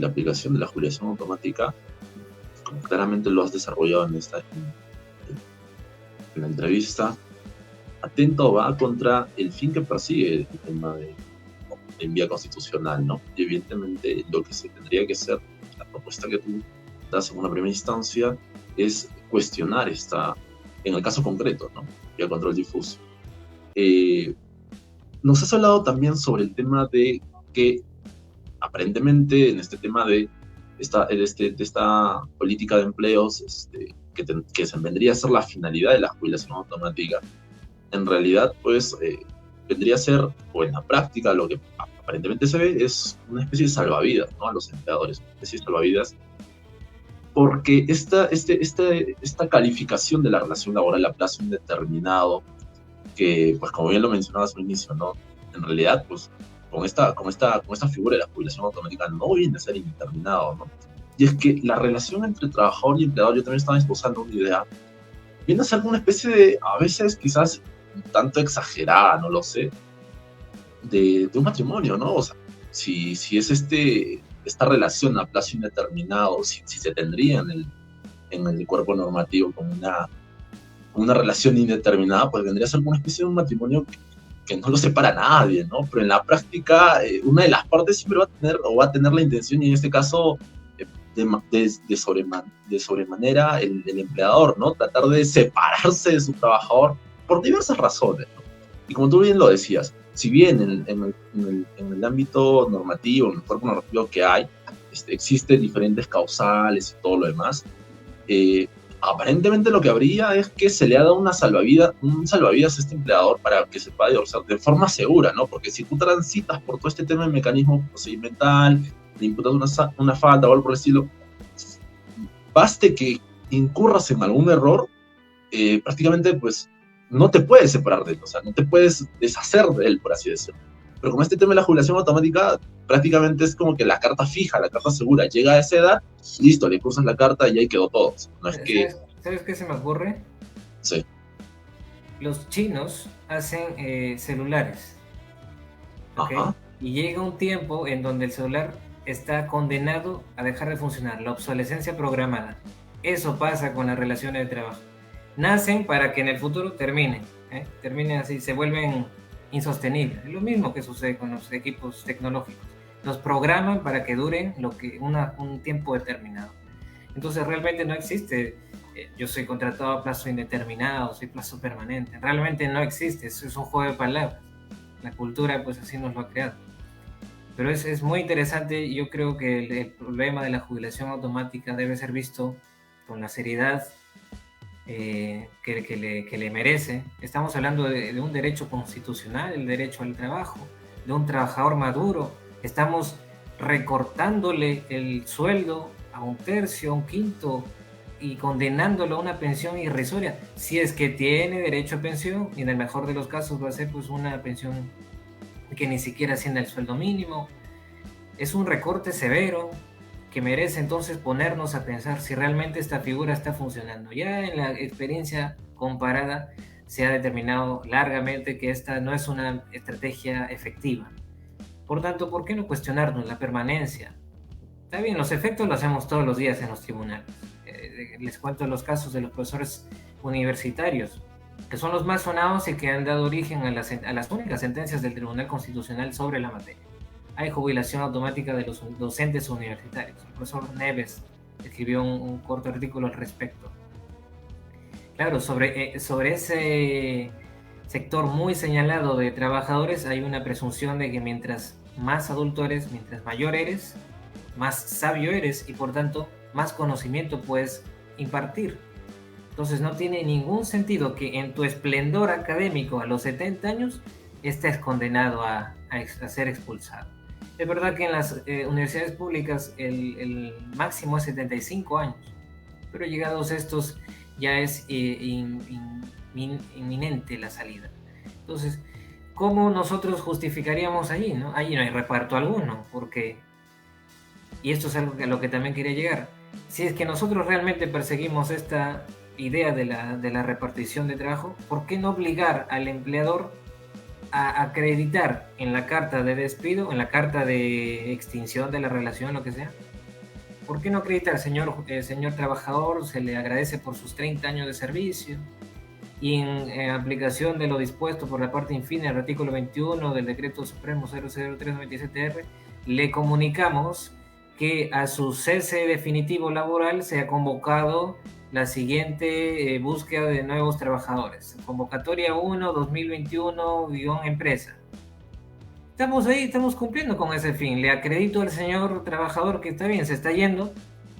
aplicación de la jubilación automática, como claramente lo has desarrollado en la entrevista, atento va contra el fin que persigue el tema en vía constitucional, ¿no? Y evidentemente lo que se tendría que hacer, la propuesta que tú en una primera instancia es cuestionar en el caso concreto, ¿no? El control difuso. Nos has hablado también sobre el tema de que aparentemente en este tema de esta política de empleos que se vendría a ser la finalidad de la jubilación automática, en realidad pues vendría a ser, o en la práctica lo que aparentemente se ve es una especie de salvavidas, ¿no? A los empleadores, una especie de salvavidas, porque esta calificación de la relación laboral a plazo indeterminado, que pues como bien lo mencionabas al inicio, ¿no? En realidad pues con esta figura de la jubilación automática no viene a ser indeterminado, ¿no? Y es que la relación entre trabajador y empleador, yo también estaba esbozando una idea, viene a ser una especie de, a veces quizás un tanto exagerada, no lo sé, de un matrimonio, ¿no? O sea, si es esta relación a plazo indeterminado, si se tendría en el cuerpo normativo como una relación indeterminada, pues vendría a ser una especie de un matrimonio que no lo separa a nadie, ¿no? Pero en la práctica, una de las partes siempre va a tener la intención, y en este caso, de sobremanera el empleador, ¿no? Tratar de separarse de su trabajador por diversas razones, ¿no? Y como tú bien lo decías, si bien en el ámbito normativo, en el cuerpo normativo que hay, existen diferentes causales y todo lo demás, aparentemente lo que habría es que se le ha dado un salvavidas a este empleador para que se pueda divorciar de forma segura, ¿no? Porque si tú transitas por todo este tema del mecanismo procedimental, le imputas una falta o algo por el estilo, baste que incurras en algún error, prácticamente pues no te puedes separar de él, o sea, no te puedes deshacer de él, por así decirlo. Pero con este tema de la jubilación automática, prácticamente es como que la carta fija, la carta segura, llega a esa edad, listo, le cruzas la carta y ahí quedó todo. No es que... ¿Sabes qué se me ocurre? Sí. Los chinos hacen celulares, ¿okay? Y llega un tiempo en donde el celular está condenado a dejar de funcionar, la obsolescencia programada. Eso pasa con las relaciones de trabajo. Nacen para que en el futuro terminen así, se vuelven insostenibles. Es lo mismo que sucede con los equipos tecnológicos. Los programan para que duren un tiempo determinado. Entonces realmente no existe, yo soy contratado a plazo indeterminado, soy plazo permanente. Realmente no existe, eso es un juego de palabras. La cultura pues así nos lo ha creado. Pero es muy interesante. Yo creo que el problema de la jubilación automática debe ser visto con la seriedad que le merece. Estamos hablando de un derecho constitucional, el derecho al trabajo, de un trabajador maduro. Estamos recortándole el sueldo a un tercio, a un quinto, y condenándolo a una pensión irrisoria, si es que tiene derecho a pensión, y en el mejor de los casos va a ser pues una pensión que ni siquiera asciende al sueldo mínimo. Es un recorte severo que merece entonces ponernos a pensar si realmente esta figura está funcionando. Ya en la experiencia comparada se ha determinado largamente que esta no es una estrategia efectiva. Por tanto, ¿por qué no cuestionarnos la permanencia? Está bien, los efectos los hacemos todos los días en los tribunales. Les cuento los casos de los profesores universitarios, que son los más sonados y que han dado origen a las únicas sentencias del Tribunal Constitucional sobre la materia. Hay jubilación automática de los docentes universitarios. El profesor Neves escribió un corto artículo al respecto. Claro, sobre ese sector muy señalado de trabajadores hay una presunción de que mientras más adulto eres, mientras mayor eres, más sabio eres y por tanto más conocimiento puedes impartir. Entonces no tiene ningún sentido que en tu esplendor académico a los 70 años estés condenado a ser expulsado. Es verdad que en las universidades públicas el máximo es 75 años, pero llegados estos ya es inminente la salida. Entonces, ¿cómo nosotros justificaríamos allí, no? Allí no hay reparto alguno, porque, y esto es algo a lo que también quería llegar, si es que nosotros realmente perseguimos esta idea de la repartición de trabajo, ¿por qué no obligar al empleador a acreditar en la carta de despido, en la carta de extinción de la relación, lo que sea? ¿Por qué no acreditar, señor trabajador, se le agradece por sus 30 años de servicio y en aplicación de lo dispuesto por la parte infine del artículo 21 del Decreto Supremo 00397R, le comunicamos que a su cese definitivo laboral se ha convocado la siguiente búsqueda de nuevos trabajadores. Convocatoria 1, 2021-empresa. Estamos ahí, estamos cumpliendo con ese fin. Le acredito al señor trabajador que está bien, se está yendo,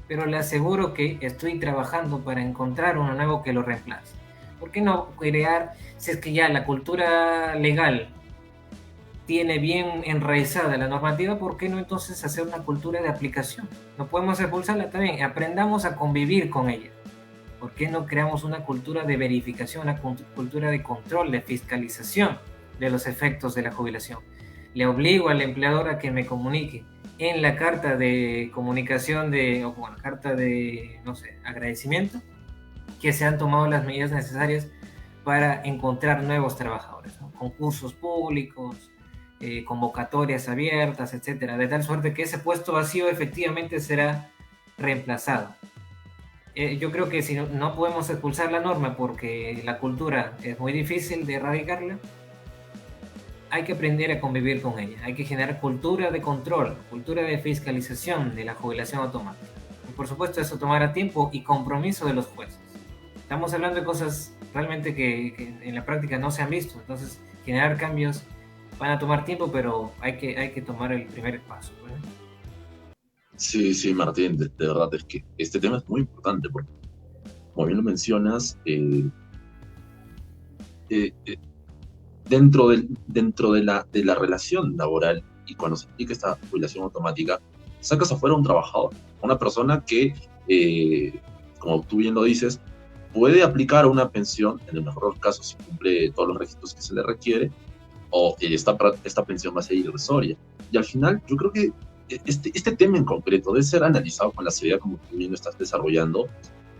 pero le aseguro que estoy trabajando para encontrar uno nuevo que lo reemplace. ¿Por qué no crear, si es que ya la cultura legal tiene bien enraizada la normativa, ¿por qué no entonces hacer una cultura de aplicación? No podemos expulsarla también, aprendamos a convivir con ella. ¿Por qué no creamos una cultura de verificación, una cultura de control, de fiscalización de los efectos de la jubilación? Le obligo al empleador a que me comunique en la carta de comunicación o bueno, carta de, no sé, agradecimiento, que se han tomado las medidas necesarias para encontrar nuevos trabajadores, ¿no? Concursos públicos, convocatorias abiertas, etcétera, de tal suerte que ese puesto vacío efectivamente será reemplazado. Yo creo que si no podemos expulsar la norma porque la cultura es muy difícil de erradicarla, hay que aprender a convivir con ella. Hay que generar cultura de control, cultura de fiscalización de la jubilación automática. Y por supuesto eso tomará tiempo y compromiso de los jueces. Estamos hablando de cosas realmente que en la práctica no se han visto. Entonces generar cambios van a tomar tiempo, pero hay que tomar el primer paso, ¿no? Sí, sí, Martín, de verdad es que este tema es muy importante porque, como bien lo mencionas, dentro de la relación laboral y cuando se aplica esta jubilación automática, sacas afuera a un trabajador, una persona que, como tú bien lo dices, puede aplicar una pensión, en el mejor de los casos si cumple todos los requisitos que se le requiere, o esta pensión va a ser irrisoria. Y al final, yo creo que este tema en concreto debe ser analizado con la seriedad como tú bien lo estás desarrollando,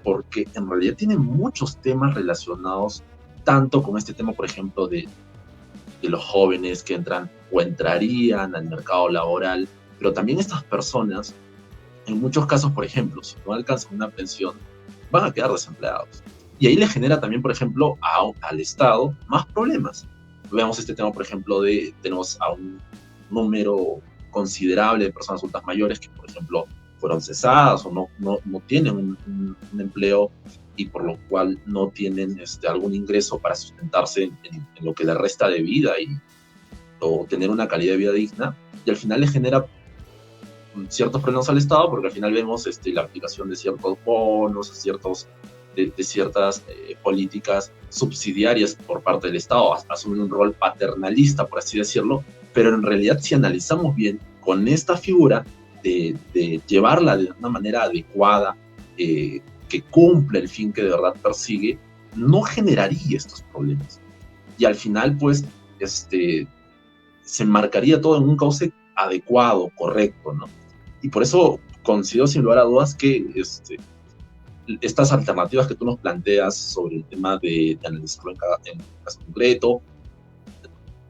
porque en realidad tiene muchos temas relacionados tanto con este tema, por ejemplo, de los jóvenes que entran o entrarían al mercado laboral, pero también estas personas, en muchos casos, por ejemplo, si no alcanzan una pensión, van a quedar desempleados. Y ahí le genera también, por ejemplo, al Estado más problemas. Veamos este tema, por ejemplo, tenemos a un número considerable de personas adultas mayores que, por ejemplo, fueron cesadas o no tienen un empleo y por lo cual no tienen algún ingreso para sustentarse en lo que le resta de vida o tener una calidad de vida digna, y al final le genera ciertos problemas al Estado, porque al final vemos la aplicación de ciertos bonos, de ciertas políticas subsidiarias por parte del Estado, asumen un rol paternalista, por así decirlo, pero en realidad si analizamos bien, con esta figura de llevarla de una manera adecuada, que cumple el fin que de verdad persigue, no generaría estos problemas. Y al final, pues, se enmarcaría todo en un cauce adecuado, correcto, ¿no? Y por eso considero sin lugar a dudas que estas alternativas que tú nos planteas sobre el tema de analizarlo en caso concreto,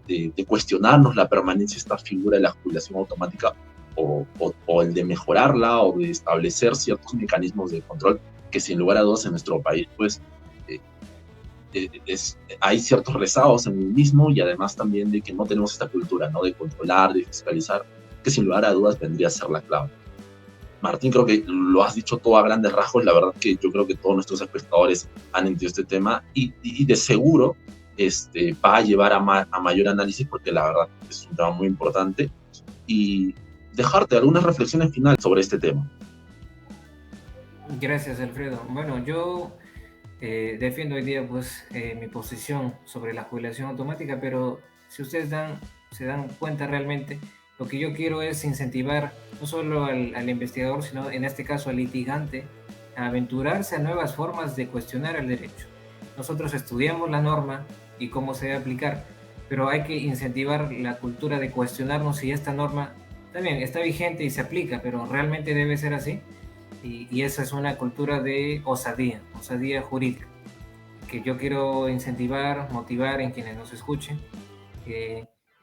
de cuestionarnos la permanencia de esta figura de la jubilación automática o el de mejorarla o de establecer ciertos mecanismos de control que sin lugar a dudas en nuestro país pues hay ciertos rezagos en el mismo, y además también de que no tenemos esta cultura, ¿no?, de controlar, de fiscalizar, que sin lugar a dudas vendría a ser la clave. Martín, creo que lo has dicho todo a grandes rasgos. La verdad que yo creo que todos nuestros espectadores han entendido este tema y de seguro va a llevar a mayor análisis, porque la verdad es un tema muy importante, y dejarte algunas reflexiones finales sobre este tema. Gracias, Alfredo. Bueno, yo defiendo hoy día pues mi posición sobre la jubilación automática, pero si ustedes se dan cuenta realmente, lo que yo quiero es incentivar no solo al investigador, sino en este caso al litigante, a aventurarse a nuevas formas de cuestionar el derecho. Nosotros estudiamos la norma y cómo se debe aplicar, pero hay que incentivar la cultura de cuestionarnos si esta norma también está vigente y se aplica, pero realmente debe ser así. Y esa es una cultura de osadía jurídica, que yo quiero incentivar, motivar en quienes nos escuchen.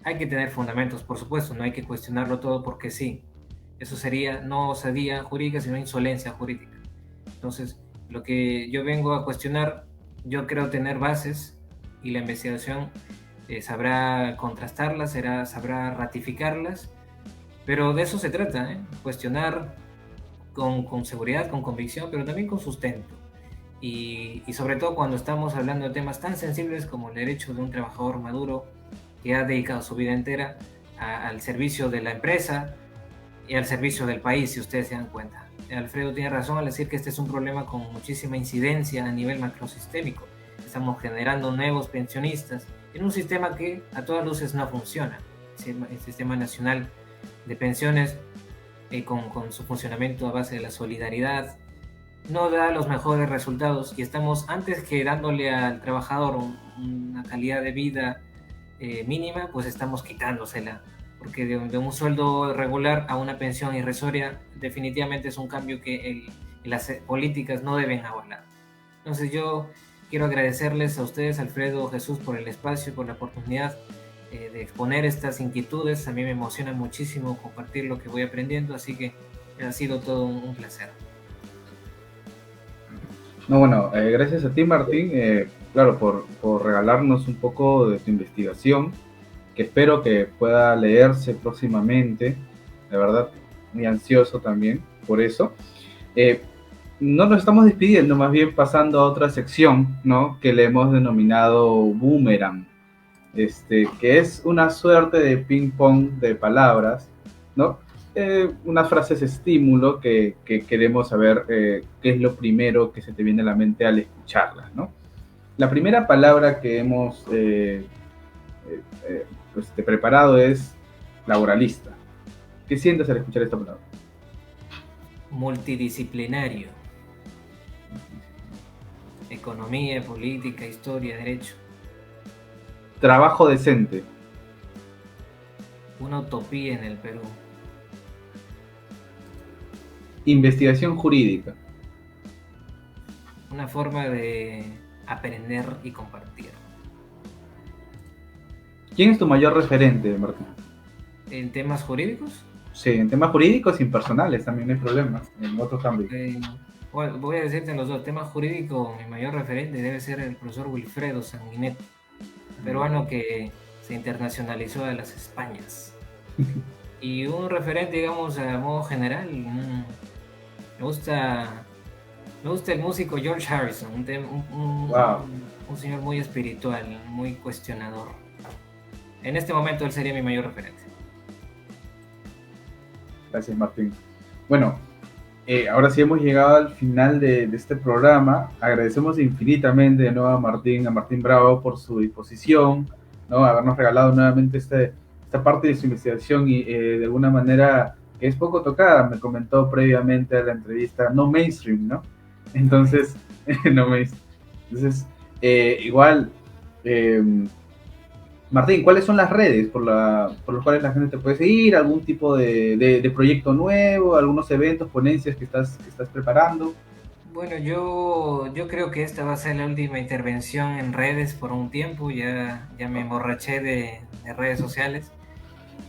Hay que tener fundamentos, por supuesto, no hay que cuestionarlo todo porque sí. Eso sería no osadía jurídica, sino insolencia jurídica. Entonces, lo que yo vengo a cuestionar, yo creo tener bases, y la investigación sabrá contrastarlas, sabrá ratificarlas, Pero de eso se trata, ¿eh? Cuestionar con seguridad, con convicción, pero también con sustento. Y sobre todo cuando estamos hablando de temas tan sensibles como el derecho de un trabajador maduro que ha dedicado su vida entera al servicio de la empresa y al servicio del país, si ustedes se dan cuenta. Alfredo tiene razón al decir que este es un problema con muchísima incidencia a nivel macrosistémico. Estamos generando nuevos pensionistas en un sistema que a todas luces no funciona. El sistema nacional de pensiones, con su funcionamiento a base de la solidaridad, no da los mejores resultados y estamos, antes que dándole al trabajador una calidad de vida mínima, pues estamos quitándosela, porque de un sueldo regular a una pensión irrisoria definitivamente es un cambio que las políticas no deben avalar. Entonces yo quiero agradecerles a ustedes, Alfredo, Jesús, por el espacio, por la oportunidad de exponer estas inquietudes. A mí me emociona muchísimo compartir lo que voy aprendiendo, así que ha sido todo un placer. No, bueno, gracias a ti, Martín, claro, por regalarnos un poco de tu investigación, que espero que pueda leerse próximamente. De verdad, muy ansioso también por eso. No nos estamos despidiendo, más bien pasando a otra sección, ¿no? Que le hemos denominado Boomerang, que es una suerte de ping-pong de palabras, ¿no? Unas frases estímulo que queremos saber qué es lo primero que se te viene a la mente al escucharlas, ¿no? La primera palabra que hemos preparado es laboralista. ¿Qué sientes al escuchar esta palabra? Multidisciplinario. Economía, política, historia, derecho. Trabajo decente. Una utopía en el Perú. Investigación jurídica. Una forma de aprender y compartir. ¿Quién es tu mayor referente, Martín? ¿En temas jurídicos? Sí, en temas jurídicos y personales también hay problemas, en otros ámbitos. Bueno, voy a decirte en los dos temas jurídicos, mi mayor referente debe ser el profesor Wilfredo Sanguinetti, peruano que se internacionalizó a las Españas. Y un referente, digamos, a modo general, me gusta el músico George Harrison, un señor muy espiritual, muy cuestionador. En este momento él sería mi mayor referente. Gracias, Martín. Bueno, ahora sí hemos llegado al final de este programa. Agradecemos infinitamente de nuevo a Martín Bravo por su disposición, ¿no? Habernos regalado nuevamente esta parte de su investigación y de alguna manera que es poco tocada. Me comentó previamente a la entrevista, no mainstream, ¿no? Entonces, no mainstream. Entonces, igual, Martín, ¿cuáles son las redes por las cuales la gente te puede seguir? ¿Algún tipo de proyecto nuevo? ¿Algunos eventos, ponencias que estás preparando? Bueno, yo creo que esta va a ser la última intervención en redes por un tiempo. Ya me emborraché de redes sociales.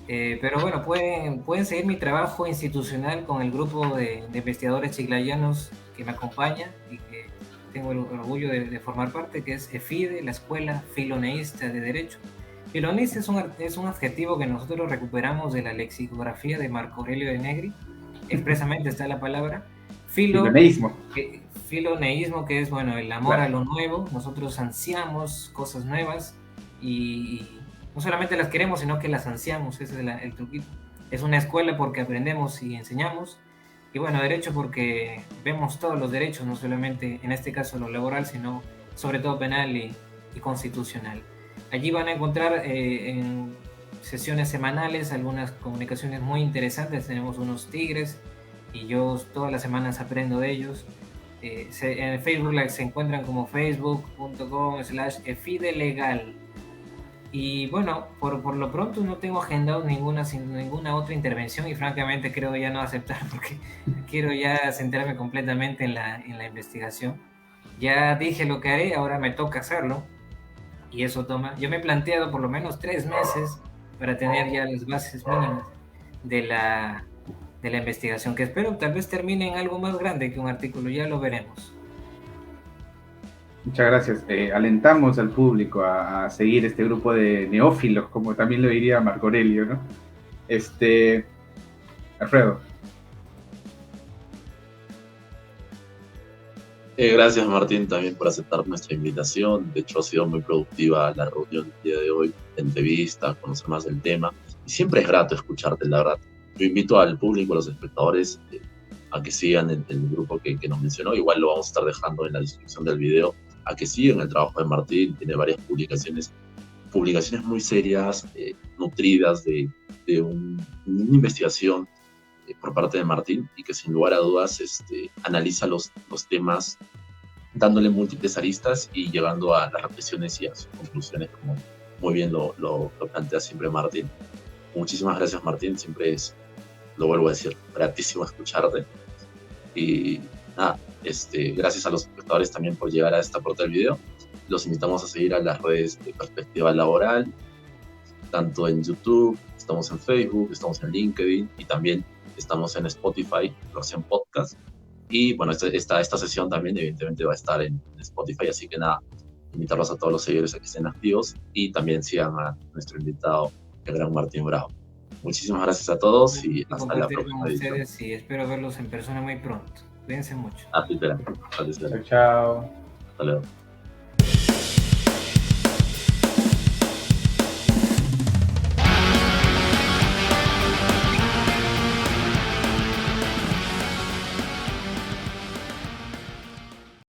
Pero bueno, pueden seguir mi trabajo institucional con el grupo de investigadores chiclayanos que me acompaña y que tengo el orgullo de formar parte, que es EFIDE, la Escuela Filoneísta de Derecho. Filoneísta es un adjetivo que nosotros recuperamos de la lexicografía de Marco Aurelio de Negri. Expresamente está la palabra. Filoneísmo. Filoneísmo, que es, bueno, el amor a lo nuevo. Nosotros ansiamos cosas nuevas y no solamente las queremos, sino que las ansiamos. Ese es el truquito. Es una escuela porque aprendemos y enseñamos. Y bueno, derecho porque vemos todos los derechos, no solamente en este caso lo laboral, sino sobre todo penal y constitucional. Allí van a encontrar en sesiones semanales algunas comunicaciones muy interesantes. Tenemos unos tigres y yo todas las semanas aprendo de ellos. En Facebook se encuentran como facebook.com/efidelegal. Y bueno, por lo pronto no tengo agendado ninguna otra intervención y francamente creo ya no aceptar porque quiero ya centrarme completamente en la investigación. Ya dije lo que haré, ahora me toca hacerlo. Y eso yo me he planteado por lo menos 3 meses para tener ya las bases mínimas de la investigación, que espero tal vez termine en algo más grande que un artículo, ya lo veremos. Muchas gracias. Alentamos al público a seguir este grupo de neófilos, como también lo diría Marco Aurelio, ¿no? Alfredo. Gracias Martín también por aceptar nuestra invitación. De hecho ha sido muy productiva la reunión del día de hoy, la entrevista, conocer más del tema. Y siempre es grato escucharte, la verdad. Yo invito al público, a los espectadores, a que sigan el grupo que nos mencionó. Igual lo vamos a estar dejando en la descripción del video. A que sigan el trabajo de Martín. Tiene varias publicaciones muy serias, nutridas de una investigación por parte de Martín, y que sin lugar a dudas analiza los temas dándole múltiples aristas y llegando a las reflexiones y a sus conclusiones, como muy bien lo plantea siempre Martín. Muchísimas gracias Martín, siempre lo vuelvo a decir, gratísimo escucharte. Y nada, gracias a los espectadores también por llegar a esta parte del video. Los invitamos a seguir a las redes de Perspectiva Laboral, tanto en YouTube, estamos en Facebook, estamos en LinkedIn y también estamos en Spotify, versión podcast. Y bueno, esta sesión también evidentemente va a estar en Spotify, así que nada, invitarlos a todos los seguidores a que estén activos y también sigan a nuestro invitado, el gran Martín Bravo. Muchísimas gracias a todos y hasta la próxima edición. Y espero verlos en persona muy pronto. Cuídense mucho. Así será. Chao. Hasta luego.